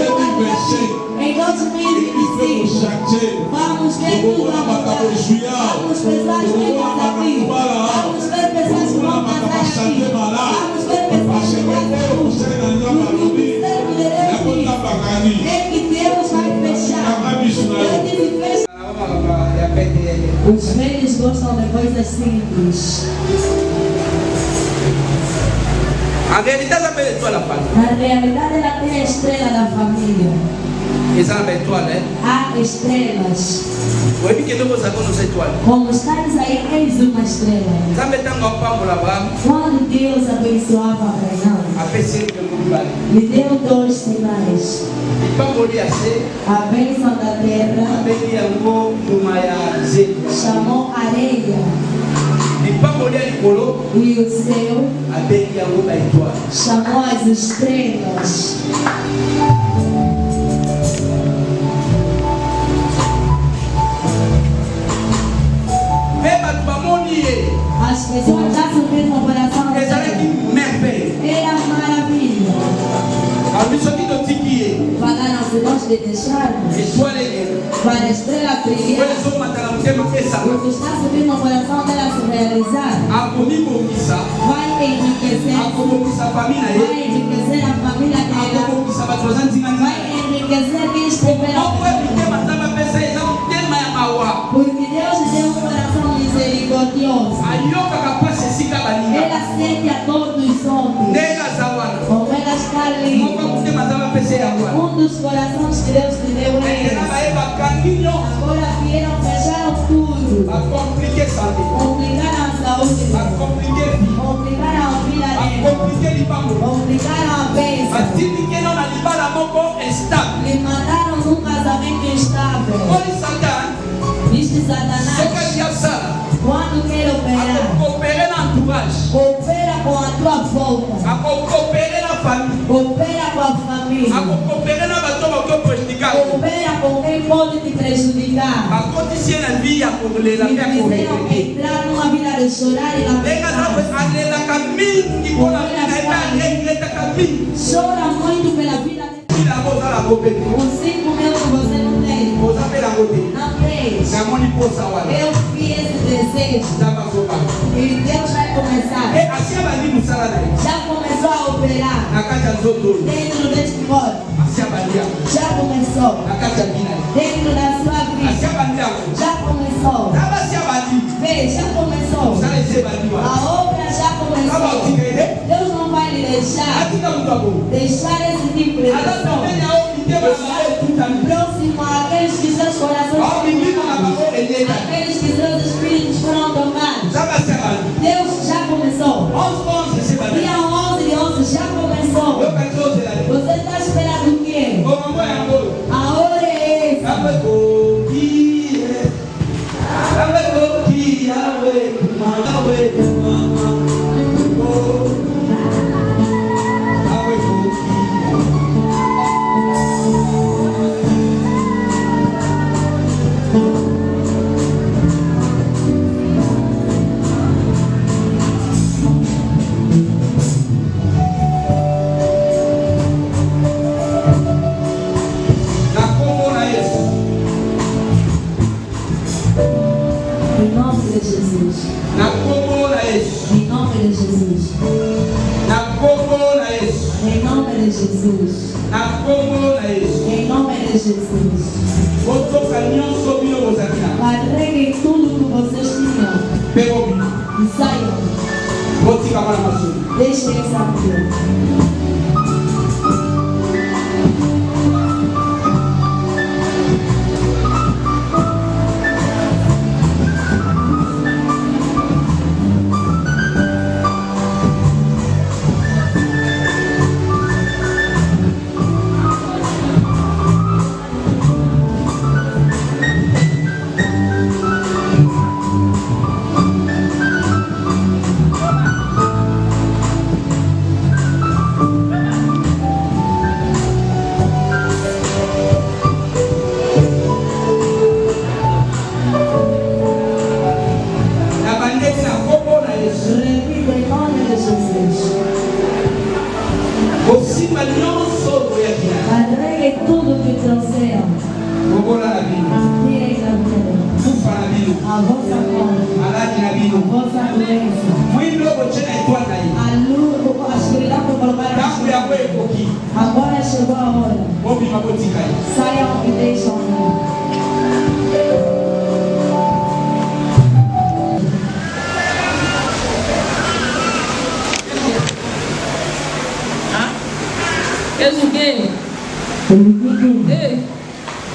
em 2025. Vamos ver tudo a mudar. Vamos pesar as coisas aqui. Vamos ver pessoas que vão passar aqui. Vamos ver pessoas que vão passar aqui. É que Deus vai fechar. Eu disse fecha. Os velhos gostam de coisas simples.
A realidade é a família.
Na realidade, ela tem a estrela da família. Há estrelas. Como estás aí, eis uma estrela. Quando Deus abençoava Abraão, lhe deu 2 sinais: a bênção da terra, chamou areia, e o céu chamou as estrelas. As pessoas já subiram no coração dela. Era maravilha. Falaram se nós de deixarmos para a estrela brilhar, o que está subindo no coração dela se realizar, vai enriquecer a família dela, vai enriquecer quem estiver. Porque Deus deu um coração misericordioso. Ela sente a dor dos homens. Como ela está ali. Um dos corações que Deus te deu é esse. Agora vieram, fecharam tudo. Complicaram a saúde. Complicaram a vida dele. Complicaram a bênção. Lhe mandaram num casamento instável. Disse Satanás, quando quer operar, coopera com a tua volta, coopera com a família, coopera com quem pode te prejudicar. Me fizeram entrar numa vida de chorar e lamentar. Chora muito pela vida dele. Os 5 mil que você não tem. Não fez. Eu fiz esse desejo. E Deus vai começar. Já começou a operar dentro deste corpo. Já começou. Dentro da sua vida. Já começou. Vê, já começou. A obra já começou. Deus não vai lhe deixar esse tipo de pessoa. Próximo àqueles que seus corações foram tomados, aqueles que seus espíritos foram tomados. Deus já começou. Dia 11 de 11 já começou. Você está esperando o quê? A hora é essa. Jesus. Em nome de Jesus. Carreguem tudo que vocês tinham. E saiam. Deixem essa vida.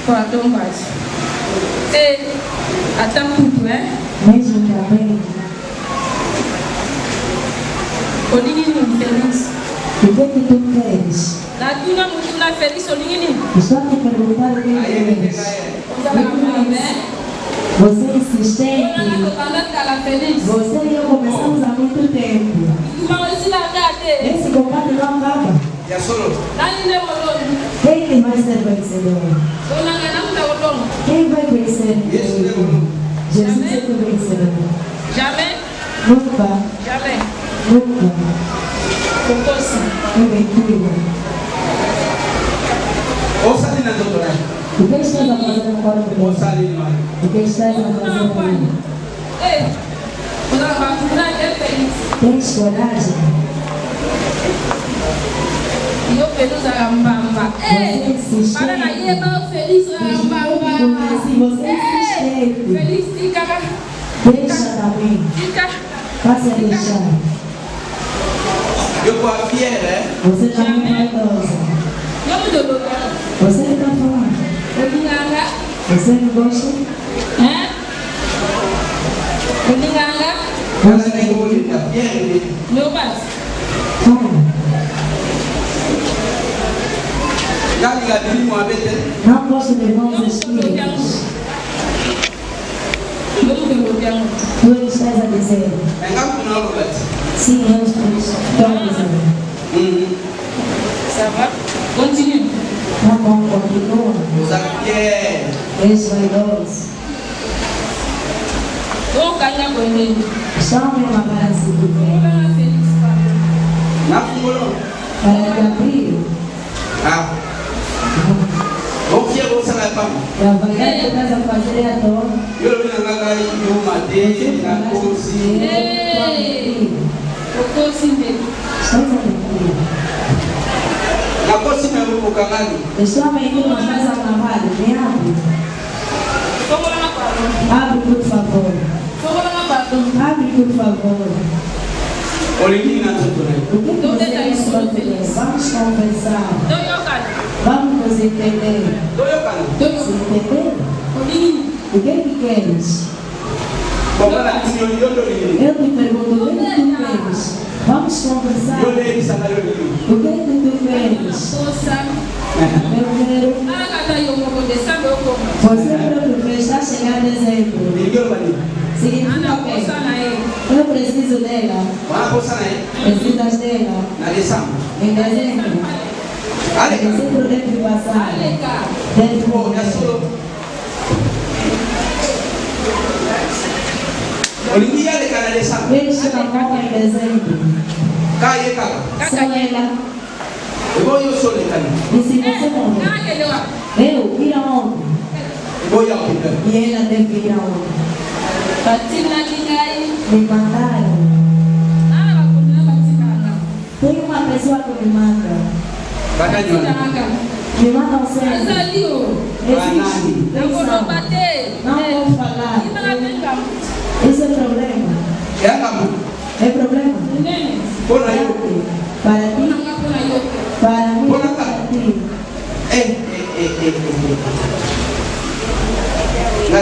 Pardon, mas. Até tudo, né?
Mesmo também.
O menino feliz.
O que tu queres?
Na tua mulher feliz, o menino.
Estou te perguntando o que queres. Você é insistente. Você e eu começamos há muito tempo. Esse combate não acaba. Quem vai ser vencedor? Quem vai vencer? Jesus é o vencedor.
Jamais.
Nunca.
Jamais.
Nunca. É mentira.
Ouça ali na doutora.
O que estás a fazer no corpo dele?
Ouça ali, mano.
O que estás a fazer ali? Tens coragem?
Eu feliz a Rambamba. Para na Ieba, feliz a Rambamba.
Você é insistente.
Feliz fica.
Deixa também.
Fica.
Faça deixar.
Eu vou a fiel, né?
Você também é idosa. Você está falando. Você não gosta?
Ela nem olha a fiel.
Meu pai.
Não gosto de bons espíritos. Tu estás a dizer? Sim, eu estou a dizer.
Ça va? Continue.
Tá bom, continua. És vaidoso.
Donc, on a connu.
Chame uma para se
On
viver.
a feliz.
Para te abrir. E a vaidade que estás a fazer é à toa.
Hey! Pourquoi aussi belle?
Estás a mentir. Estou a mentir, mas estás a mamar. Me abre.
Comment on a parlé?
Abre, por favor.
Comment on a parlé?
Abre, por favor. O que
Onde
você
está
quer
isso?
fazer? Vamos conversar.
Don't you got?
Vamos nos entender.
Don't
Se
you?
entender?
O menino.
O que é que queres? Eu te pergunto, o que é que tu queres? Vamos conversar. O que é que tu queres?
Força.
Eu quero.
Ah, gata, eu vou descer meu corpo.
Você próprio fez, está chegando a dezembro. Significa
Ana,
o
força
quê?
na ele.
Eu preciso dela. Precisas dela. Em dezembro. Dezembro deve passar.
Alega.
Deve morrer. Ele chega morre em dezembro. Só ela. E se você morrer?
Ah, que legal.
Eu ir aonde? E ela deve ir aonde?
Batina kingai.
Me mandaram.
Ah, bakuna batina.
Tem uma pessoa que me manda.
Batina.
Me manda um centro.
Azalio.
Existe.
Não vou
Atenção.
bater.
Não vou falar.
E para brincar.
Esse é problema. É problema.
Nene.
Para ti.
Não há por aí.
Para mim. Para ti. Eu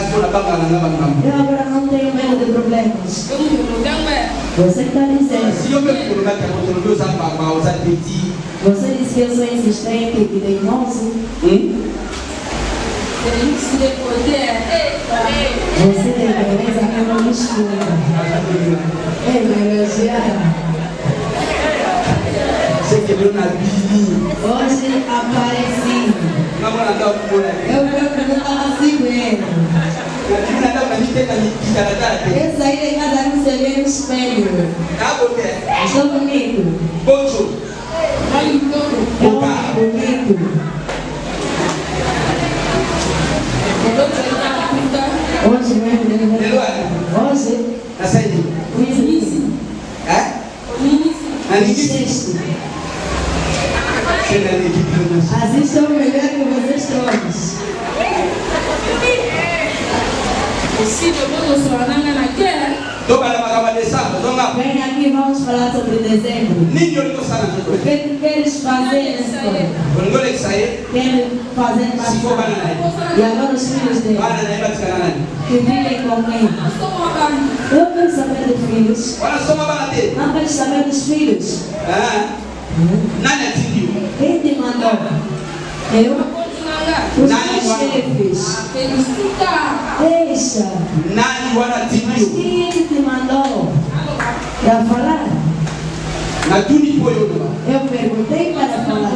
agora não tenho medo de problemas.
Eu não ganho.
Você está dizendo. Você disse que eu sou insistente e teimoso.
Delícia de poder.
Você tem beleza que não me escuta. É me elogiar. Hoje apareci. Eu próprio não estava assim vendo. Eu saí de casa no se vê no espelho. Estou bonito.
Olha todo.
É bonito. Hoje mesmo. Hoje. Assiste. Assistam melhor que vocês todos.
Se eu vou só na guerra.
Vem aqui, vamos falar sobre dezembro. O que queres fazer nessa escola? Quero fazer bastante. E agora os filhos dele, que vivem com ele. Eu quero saber dos filhos. Não quero saber dos filhos. Quem te mandou? Eu? Os meus chefes. Deixa. Mas quem é que te mandou para falar? Eu perguntei para falar.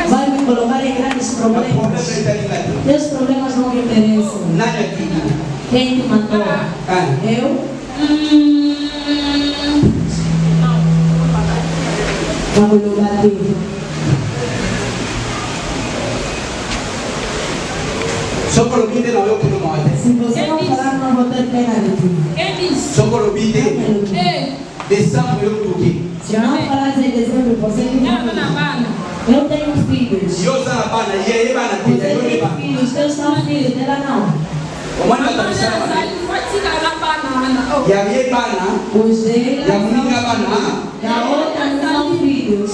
Vai me colocar em grandes problemas. Teus problemas não me interessam. Quem te mandou? Eu? Vamos lugar dele.
Se
você não falar, não vou ter pena de ti. Se não falar em dezembro, você não. Eu tenho filhos. Você tem filhos, teus são filhos, dela não. Os dela da outra não são filhos.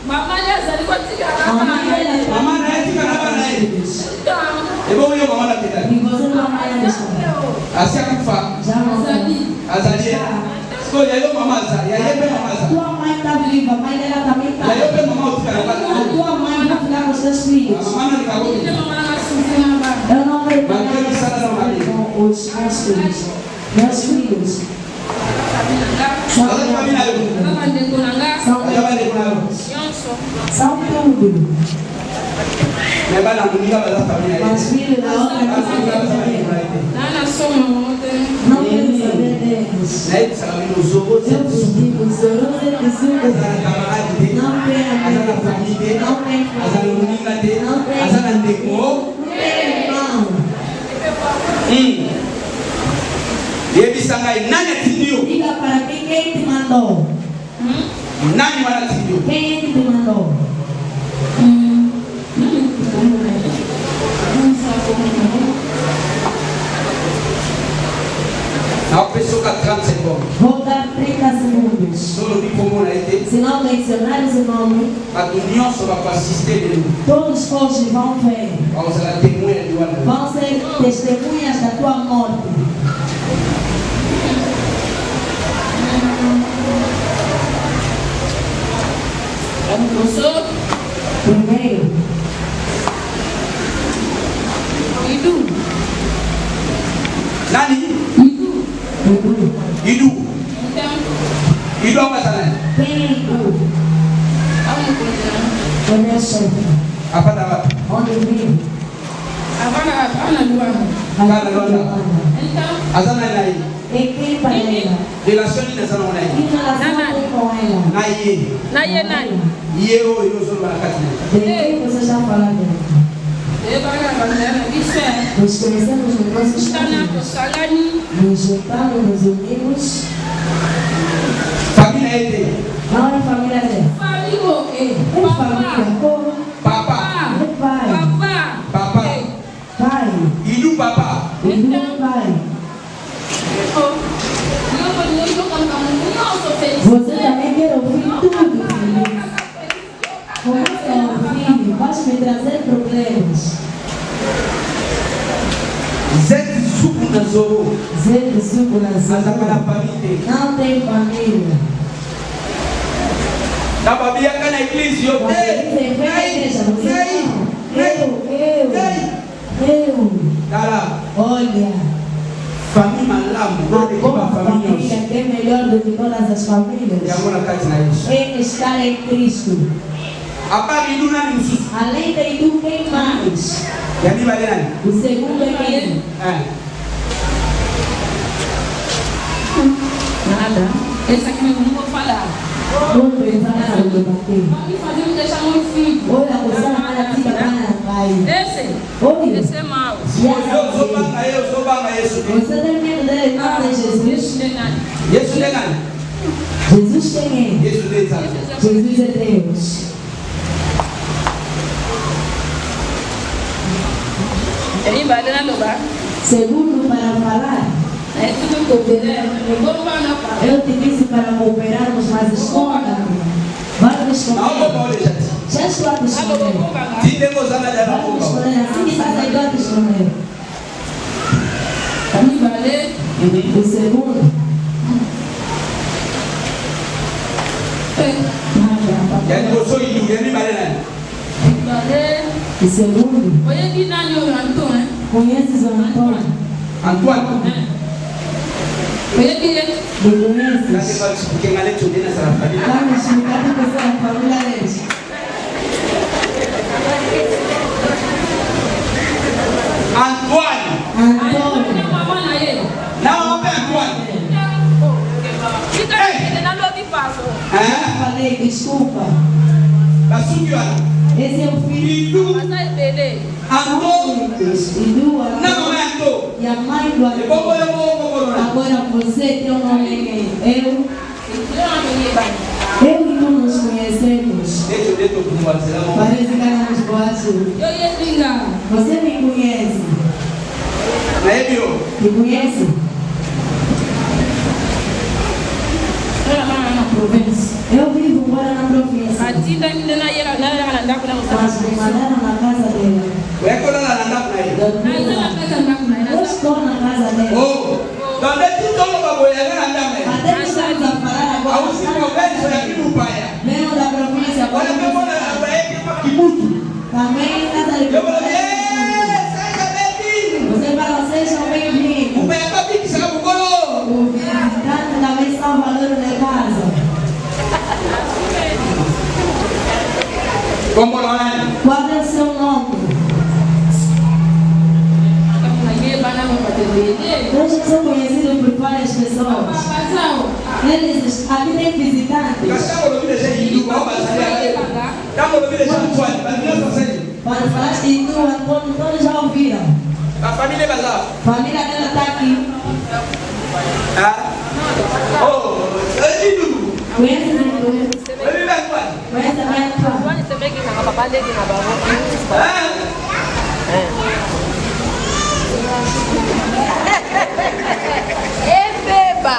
Mamãe
e você
não vai tua mãe está viva, a mãe dela também está. A tua mãe vai ficar com os seus filhos. Eu não vou com os meus filhos. Meus filhos são tudo. Mas filho da outra não quero saber deles. Eu digo, Senhor, não tem diga para quem te mandou. Quem é que te mandou? Vou dar 30 segundos. Se não mencionar esse nome, todos hoje vão ver. Vão ser testemunhas da tua morte. Primeiro,
Idu apa sana?
quem é Idu? O meu chefe.
Apa nama?
Onde vive?
Kana Luanda. Azana nai.
E quem para ela?
Relação ni nasana nai.
Que relação com ela?
Nai. Ye o yo so barakati.
De quem você está falando? Nos conhecemos nos nossos caminhos. Nos juntamos, nos unimos.
Família ele.
Não é família dele. É família. Como?
Papa.
É pai. Pai.
Idu papa.
Idu pai. Você também quer ouvir tudo, filho. Começa a ouvir, vais me trazer problemas.
Zé suco na zoro.
Não tem família.
Na Bíblia cá na igreja eu
Olha,
família malamu,
família que é melhor do que todas as famílias é estar em Cristo. Além de tu, quem mais? O segundo é quem?
Nada. Esse aqui mesmo não vou falar.
Vou pensar sobre o bater.
Pode fazer me deixar muito filho.
Olha, você não vai aqui para
Esse é mau.
Você tem medo dele, não é Jesus? Jesus quem é? Jesus é Deus.
Aí vai dando lugar.
Segundo, para falar. Eu te disse para cooperarmos, mas esconda. Vai me esconder. Já estou a te esconder. Vai me esconder. Assim que estás aí, eu te esconder. O segundo. O segundo. Conheces o Antônio?
Antoine.
Me conheces? Vamos explicar que você é a família deles.
Antoine.
Antônio.
Não, Antoine.
Falei, desculpa. Esse é o filho. Idu, e a mãe do agora você tem um nome. Eu e tu nos conhecemos. Parece que éramos boatos. Você me conhece? Me conhece? Eu vivo agora na província. Mas me mandaram na casa dela. Eu estou na casa dela. Até estamos a falar agora. Venho da província. Também casa de você fala, sejam bem-vindos. O visitante também está o valor da casa. Qual é o seu nome? Eu já sou conhecido por várias pessoas. Eles aqui tem visitantes. Quando falaste de tu, Antônio, todos já ouviram.
A família Bazar.
Família dela está aqui. Conhece o Dudu? Conhece a minha tua?
Beba!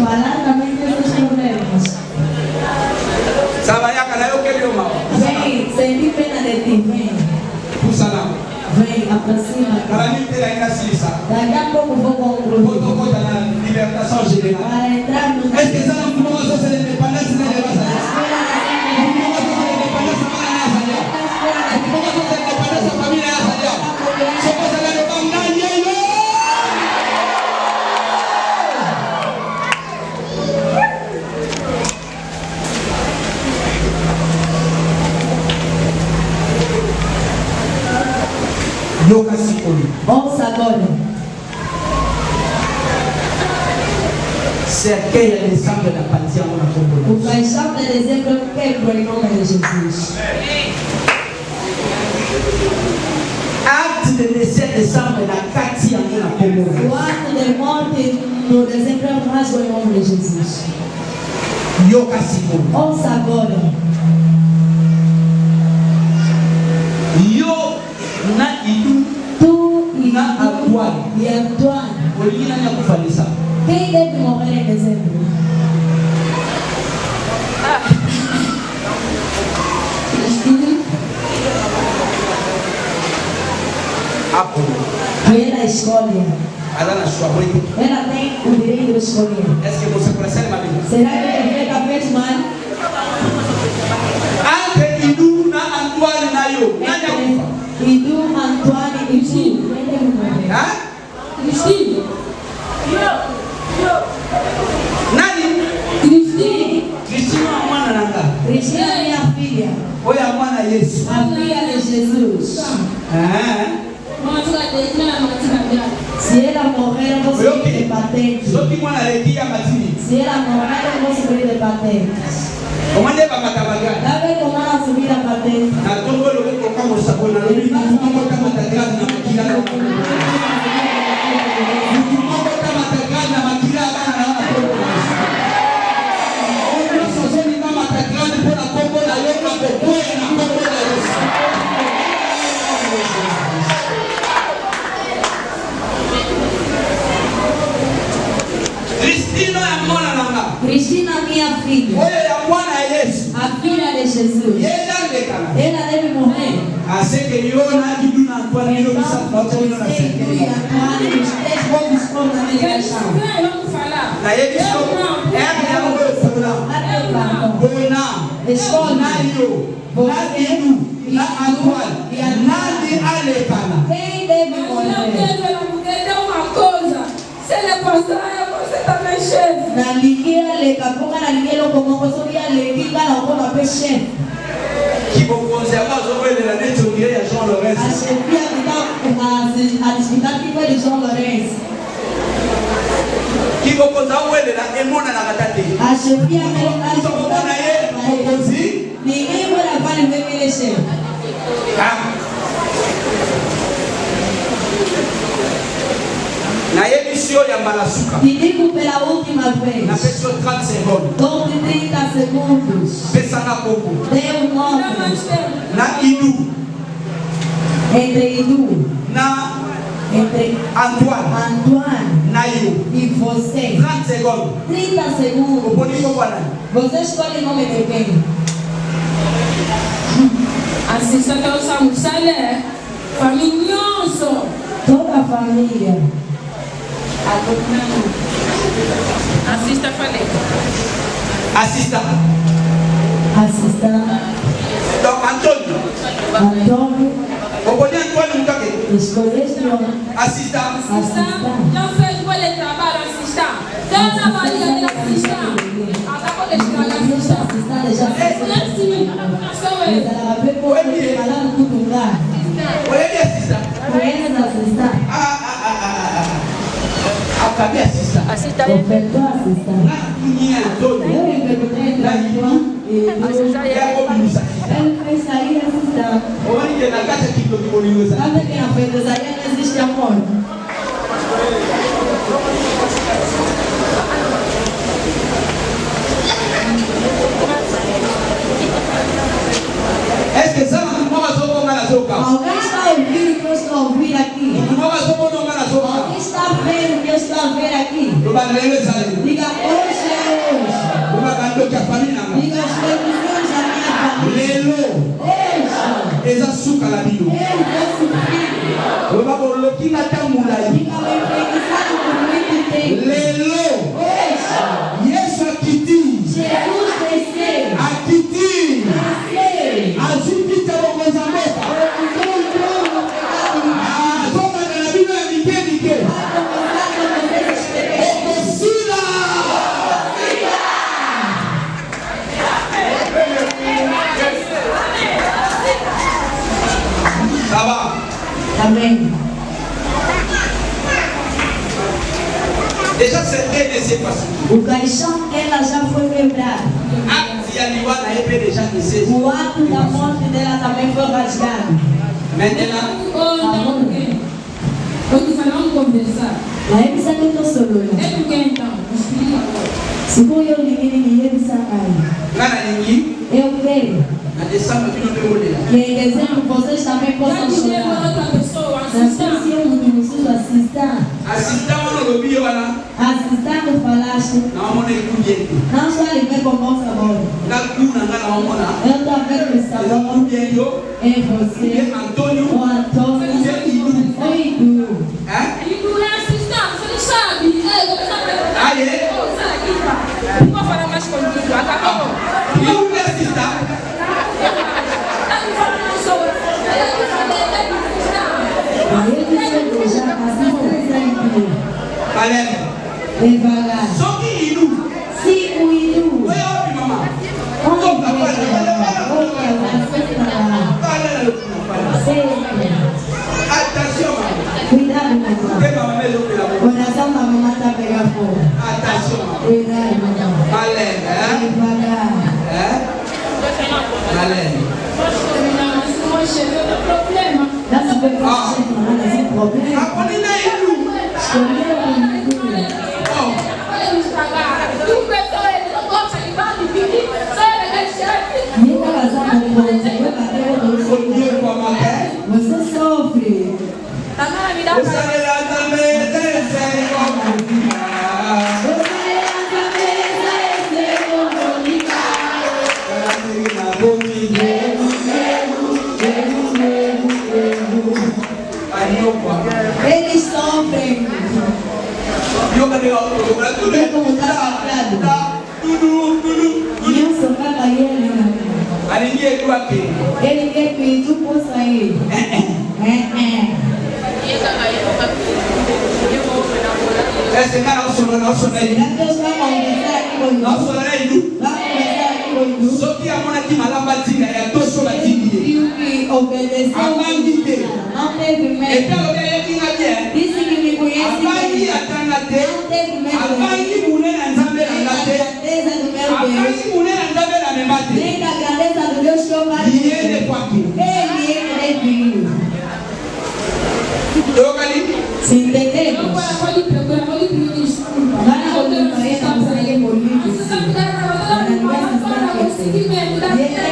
Falar também desses problemas. Vem, senti pena de ti, vem. Vem, aproxima. Daqui a pouco vou concluir. Para entrar no ouça agora.
Cerqueia Desembre da Pantiamo na Combo.
O caixão de dezembro eu quebro em nome de Jesus.
Acte de décès décembre na Katiamo na Combo.
O ato de morte no dezembro eu rasgo em nome de Jesus. Ouça agora.
Yo na Idu.
Tu e
na Antoine.
E Antoine.
Quem
deve morrer em dezembro? E ela escolhe. Ela tem o direito de escolher. Será que é feita vez mais?
Entre Idu na Antoine na yo.
Idu, Antoine e tu. Quem deve morrer?
Cristina.
Nani?
Cristina.
Cristina mwana nanga.
Cristina é minha filha.
Yesu.
a filha de Jesus. Se ela morrer, eu vou subir de patente. Se ela morrer, eu vou subir de patente. Tá vendo como ela subir a patente? Cristina, minha filha, a filha de Jesus, ela deve morrer. Você e Antoine, os três vão dispor na medicação. Escolha quem deve morrer.
Se ele passar, você também chefe.
Na ligueira, lecaponga na ligueira, como você via lequiga na boca peixe.
Que vou conservar as ovelhas da net, eu direi a João Lourenço.
A chefia que está a disputar que foi de João Lourenço.
Que vou contar o ele na emona na gatate.
A chefia que está
Então vou na ele, vou conduzir.
ninguém vai levar ele ver que ele é chefe.
Na emissão ya Malasuka.
Te digo pela última vez.
Na pessoa 30 segundos.
Dou-te 30 segundos.
Pensa na pouco.
Dê um nome.
Na Idu.
Entre Idu. Entre
Antoine. Na Idu.
E você.
30 segundos.
30
O
segundos.
bonito guarda.
Você escolhe o nome de quem?
Assista que eu sou Salé. Familhoso.
Toda a família.
Assista, falei.
Assista. Então, Antônio. O bonito Antônio não está aqui.
Escolheste o nome.
Assista.
Não fez bom trabalho, assista. Dona Maria de assista. Acabou de chegar assista.
Acabei assista.
Assista.
Na minha Antônio.
Eu me perguntei entre Antônio e ele fez sair assistar. Sabe quem a fez sair? Não existe amor.
Est-ce que ça,
Alguém está ouvindo o que eu estou a ouvir aqui? Alguém está vendo o que eu estou a ver aqui? Diga hoje é hoje. Diga os televisões da minha família. Hoje.
eza suka na bino loba boloki na tambulai lelo Yesu akiti azipita bokonza mboka azokanga na bino ya mike mike okosila ça va.
Amen.
Déjà c'est rien ne s'est passé.
O caixão ela já foi quebrado.
Acte ya liwana ebe déjà ne s'est.
O ato da morte dela também foi rasgado.
Maintenant,
Vamos conversar.
Aí precisa que eu estou solo.
É porque então, explica.
Se for eu ninguém precisa cair.
ngana ningi
Eu quero
na décembre bino pe molela.
que em dezembro vocês também possam chorar. Não sei se eu não preciso assistir.
Assistant wana lobi wana
Assistir que falaste.
na mona ikujete.
Não só ele vem com bom sabor.
Na kuna ngana mona.
Eu estou vendo o sabor
Bienyo
em você.
e Antônio
O Antônio. O Idu.
hein?
E tu é assistente, você sabe?
Aye.
Não vou falar mais contigo, acabou.
Iyo ube assistant.
Aí eu disse já assistência em tudo.
Kalem.
Devagar.
Soki ilu.
Sim, o Idu.
Oya obi mama.
Onde é que vai?
Malène, hein? Malène.
Moi, j'ai un problème.
Là, tu peux pas un problème.
Ah, on est là et nous.
Você sofre.
Você levanta mesa e sem comunicar.
Eles sofrem. Vê como está sofrendo. Não sofrava ele quer que tu possa ir.
Esse cara não sonha.
Deus vai conversar aqui com
Não sonha aí.
vai conversar aqui com
Só que a mão aqui malabatina é a sua batina.
viu que obedeceu, não teve medo.
Então eu tenho que ir.
Disse que me conhece
Apanhe
bem.
a canate.
Não teve medo.
Apanhe mulher a saber
Nem da
a
grandeza do meu Deus,
Apanhe mulher a saber a memate.
nem da grandeza do Deus que eu vai
E ele é aqui.
Ele é vivo.
Eu ali.
Se entendemos? Vai na voluntaria da Conselheira Política. E ele é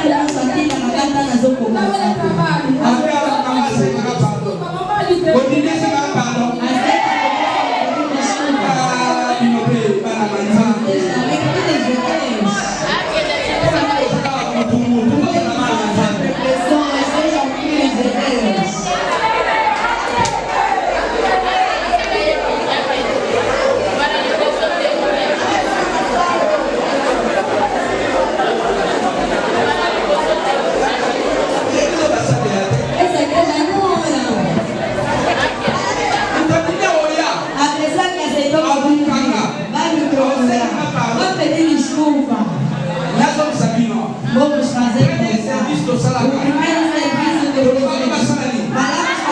o nosso aqui na Macata na Zoco.
Abre a camisa e a continue a se rapando.
Vamos fazer o primeiro serviço do Falamos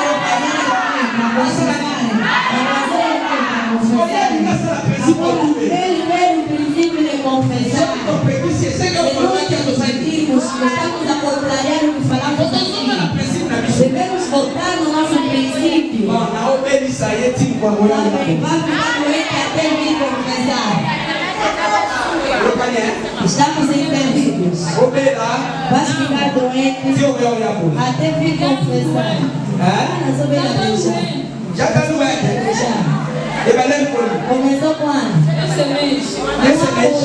para o princípio de confessar. Estamos a contrariar o que falamos aqui. Devemos voltar no nosso princípio. Vai ficar doente até vir confessar. Estamos enfermos. Vai ficar doente até vir confessar.
Já está doente.
Começou quando?
Esse mês.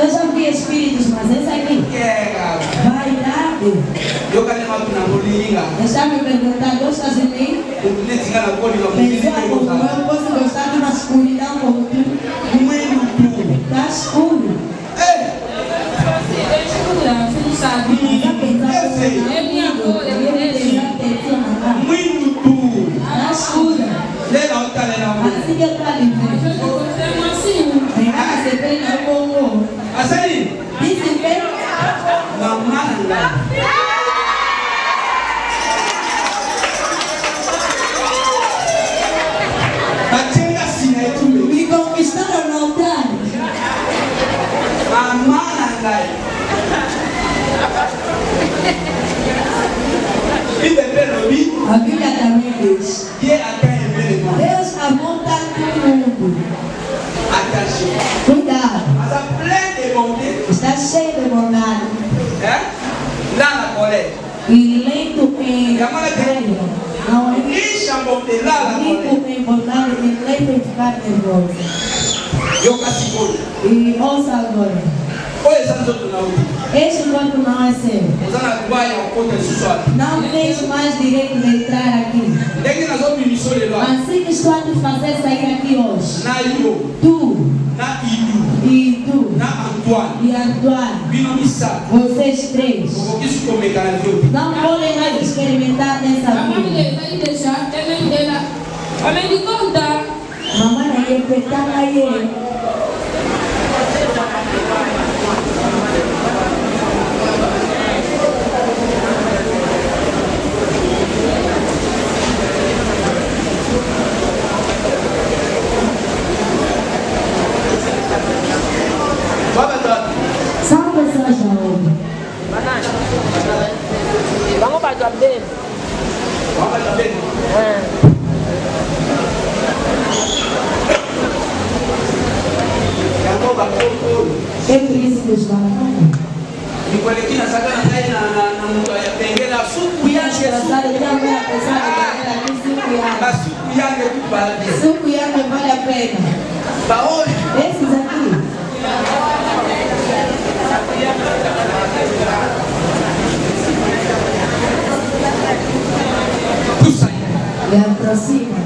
Eu já vi espíritos, mas esse aqui vai dar. Está me perguntando, gostas de mim? Pensar como eu posso gostar de uma escuridão como tu? Está escuro. É minha cor, está escura. Assim que eu estou ali. Você tem no Congo. Disse bem. cheio de maldade.
Lá na coleta.
E lento em raiva. Não é
Deixa eu botar lá na
rico
coleta.
em bondade e lento em ficar nervoso.
Eu caço coisa.
E ouça agora.
Olha essa outra na outra.
Este corpo não é seu.
Usando a guaia ao conta de sua.
Não tens mais direito de entrar aqui.
Daqui nas outras missões lá.
Assim que estou a te fazer sair aqui hoje.
Na eu.
Tu
Na Ilu.
e tu
Na Antoine.
e Antoine.
Vino missa.
Vocês três.
Como que isso come cara de outro?
Não podem mais experimentar nessa vida. Mamãe ia pegar aí. São pessoas da obra.
Vamos para o bem.
Vamos lá bem.
É por isso que estão aqui.
E quando aqui na saga na caia na muito aí peguei lá suco e
As pessoas já vão pensar que aqui
mas suco e água tudo para ver.
5 anos vale a pena.
Para hoje.
Esses aqui.
Puxa aí.
E aproxima.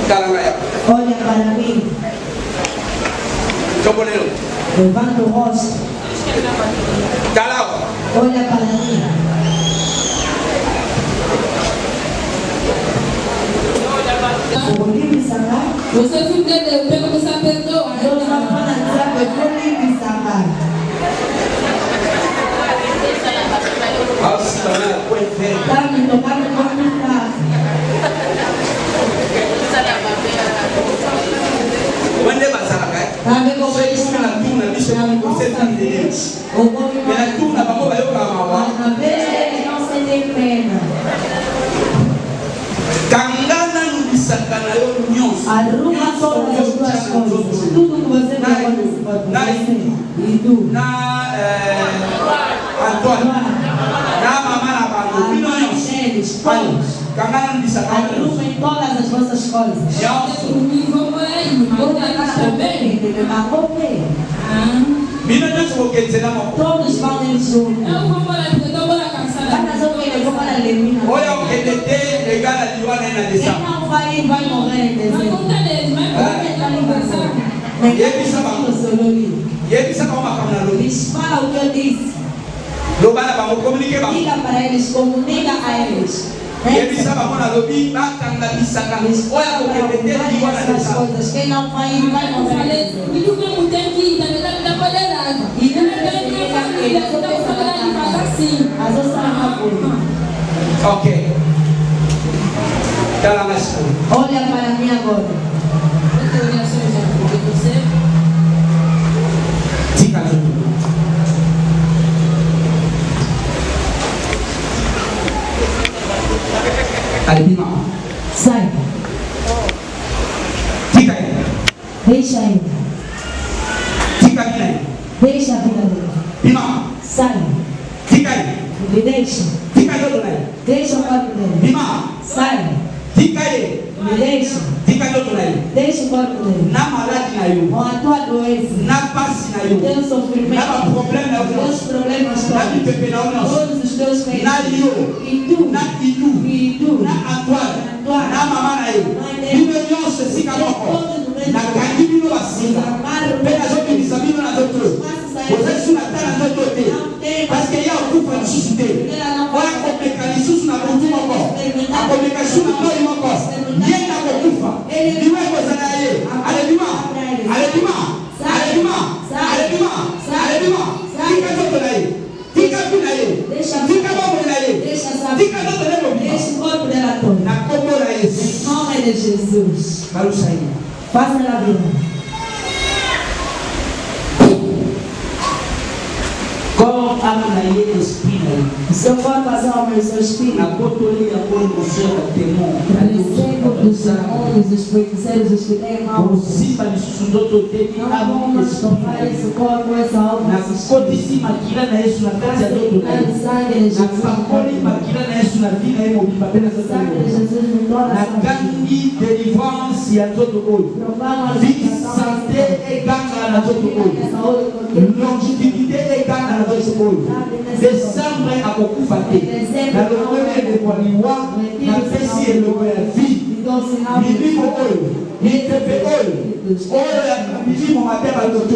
Caramba.
Olha para mim.
Chocolate.
Levanta o rosto.
Calao.
Olha para mim. Vou livre sacar.
Você fica de pelo que você perdoa.
Deus não pode dizer que eu vou livre sacar.
Alça também foi feio.
Tá me tocando com muita.
Quando é bazar, cara?
Tá vendo como
Você
eles
está na tuna, bicho, você está entendendo?
o povo
Na tuna, vamos ver o camawa.
mas na vez eles não sentem pena.
Kangana no bisakana yo nyonso.
Arruma todas as tuas coisas. Tudo que você vai acontecer com você. E tu.
Na Antoine. Na mamãe na bangu. Bino nyonso.
Eles, todos.
Kangana no bisakana yo nyonso.
Arrumem todas as vossas coisas.
Bino nyonso bokenzela moko.
Todos vão ir juntos.
Oya okende te egala liwana na
Quem
desa.
não vai ir vai morrer em dezembro.
Yebisa ka makamna lo.
Eles falam o que eu disse.
Lo bana ba mo communiquer ba.
Diga para eles, comunica a eles.
Yebisa ba mona lo bi ba kanga bisaka.
Eles
Oya
falam para
okende te
ocupar
liwana na
essas
desa.
coisas. Quem não vai ir vai morrer em dezembro. As outras não vão.
Ok. Dá lá mais escuro.
Olha para mim agora.
Tika tudo. Alipima.
Sai.
Tika aí.
Deixa ele.
Tika aí.
Deixa a vida dele.
Bima.
Sai.
Tika aí.
Me deixa.
Tika aí outro aí.
Deixa o corpo dele.
Bima.
Sai.
Tika aí.
Me deixa.
Tika aí outro aí.
Deixa o corpo dele.
Na malade na eu.
Com a tua doença.
Na passe na eu.
Teu
Na
sofrimento.
problema na eu.
Teus problemas
Na
todos.
pepe na eu.
Todos os teus feitos.
Na eu.
E tu.
Na ilu.
E tu.
Na Antoine. Na mamãe na eu. Bino nyonso esika moko. Na kangi bino basinga. Pena zote nisabino na zote. Você suna tana zote te. Parce que ya okufa lisusu te. Oya komeka lisusu na mutu moko. Akomeka lisusu na moi moko. Ye na kokufa. Liwe kozala ye. Alebima. Alebima. Alebima. Alebima. Alebima. Tika zote na ye. Tika kuna ye. Tika bobo na ye. Tika zote na ye.
Deixa o corpo dela todo.
Na kombo na Yesu.
Em nome de Jesus.
Balusa aí.
Faça a vida.
Com a mulher.
ele espina.
O seu corpo, as almas e seu espírito.
Na botolia quando você temor.
Recebo dos demônios, dos feiticeiros, dos que têm mal.
O simba de sudoto dele
Não vamos tocar esse corpo, essa alma.
na codíssima maquila na isso na casa do outro.
O sangue de
Na
Jesus.
facoli maquila na isso na vida e mobi apenas
O sangue de
essa.
Jesus me torna
Na
santo.
gangue delivrance ya todo olho.
Proclama a
Vie
libertação.
santé e ganga na todo olho. Longevité e ganga na todo olho. Décembre a beaucoup faté. Na lokola de kwaliwa na pesi eloko ya vie. Milimo oyo, mitepe oyo, oyo ya milimo matema loto,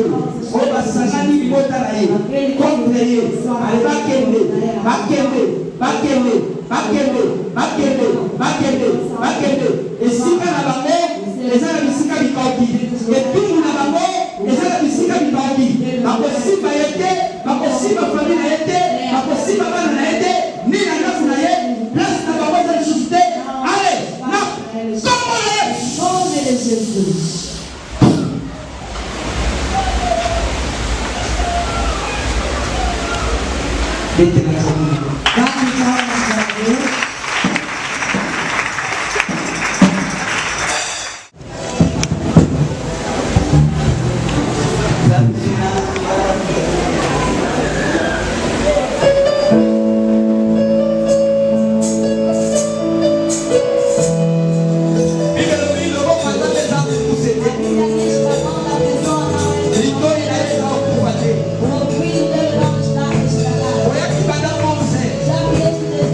oyo basangani libota na ye, contre ye, ale bakende, bakende, bakende, bakende, bakende, bakende, bakende, esika na bango, eza na bisika bikauki, etumu na bango, eza na bisika bikauki, bakosimba ye te, bakosimba famille na ye te, bakosimba bana na ye te, ni na ndafu na ye, place na bango eza lisusu te, ale, na,
Nome de Jesus.
Bate na família.
Bate palmas para Deus.
Olha que vai dar bom, Zé.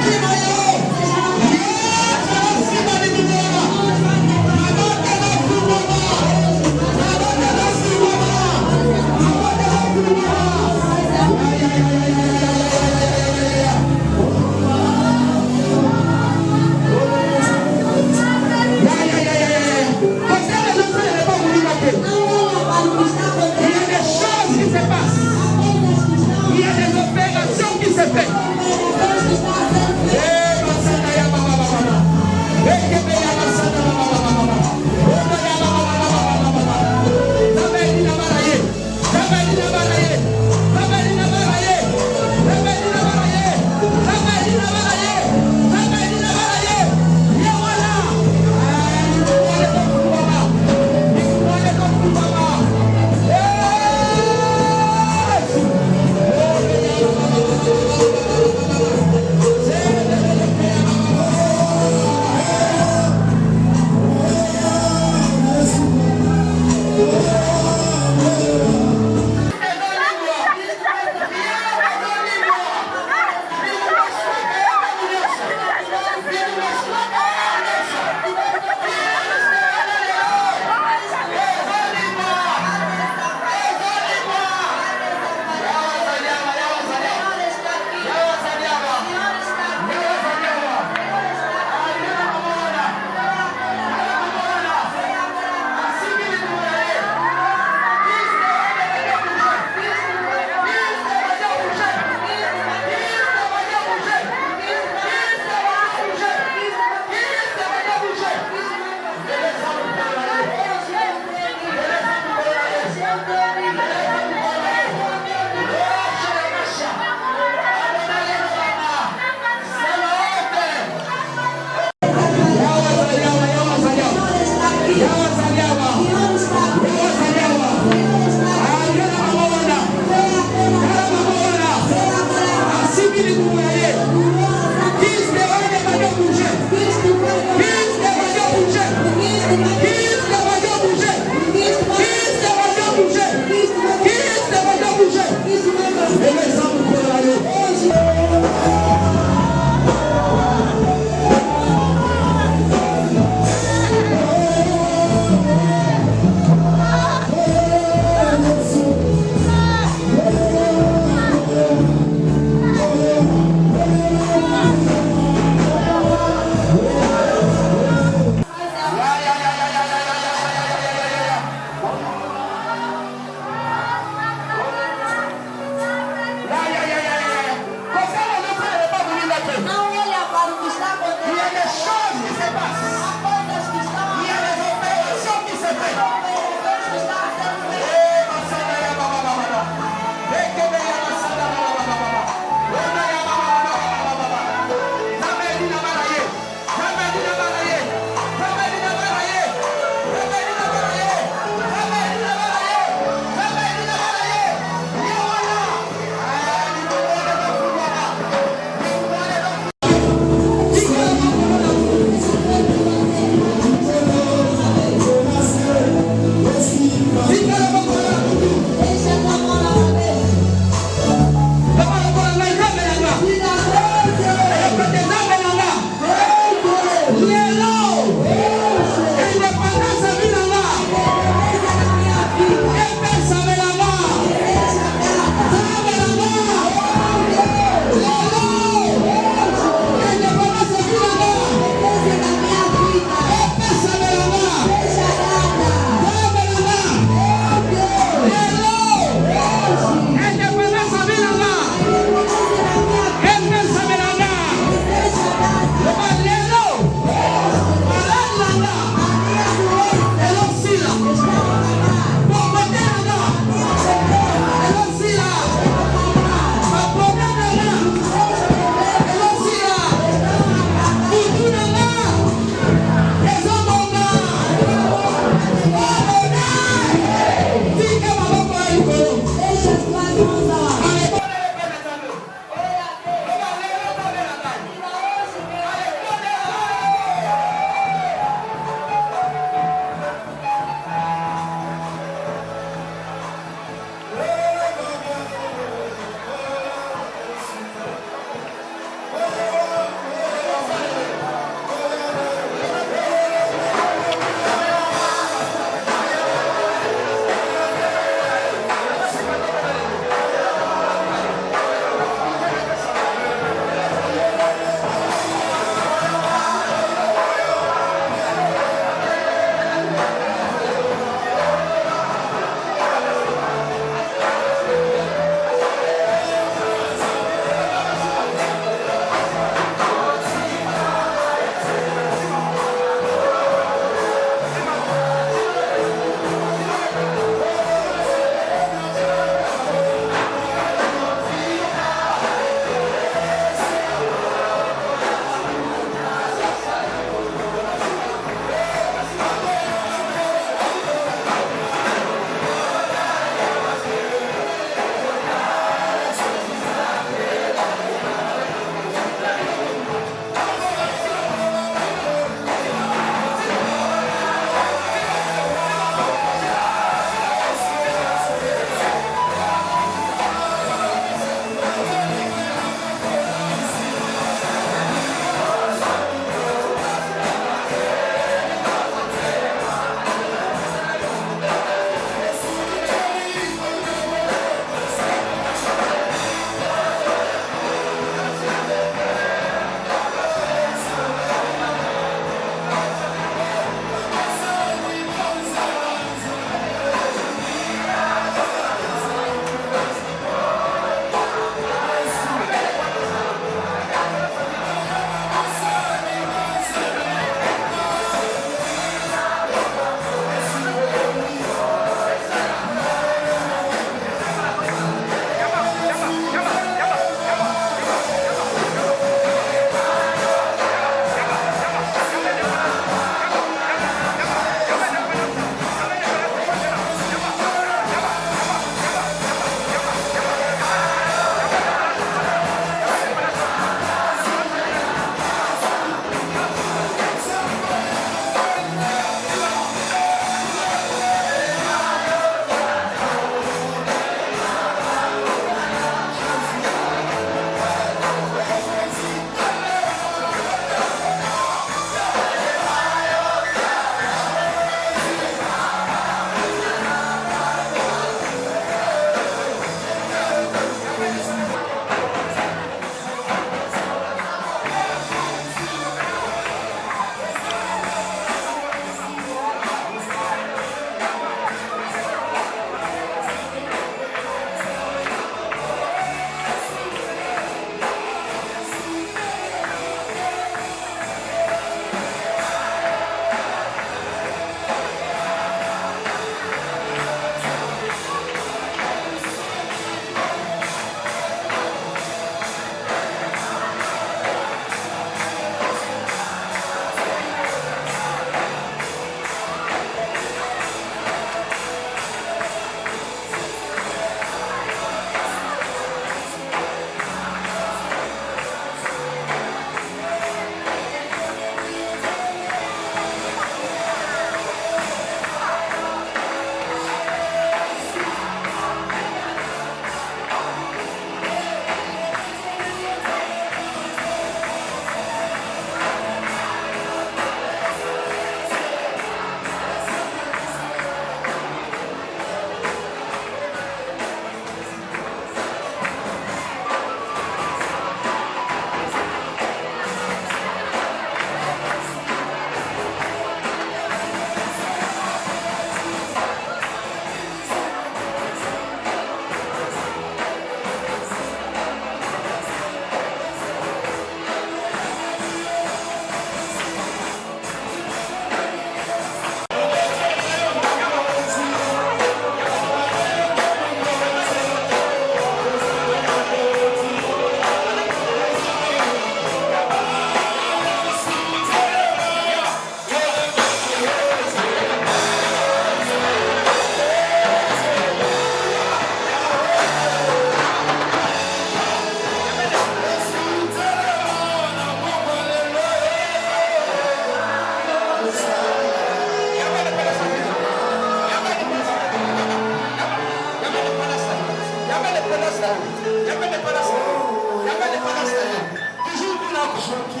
Joaquim.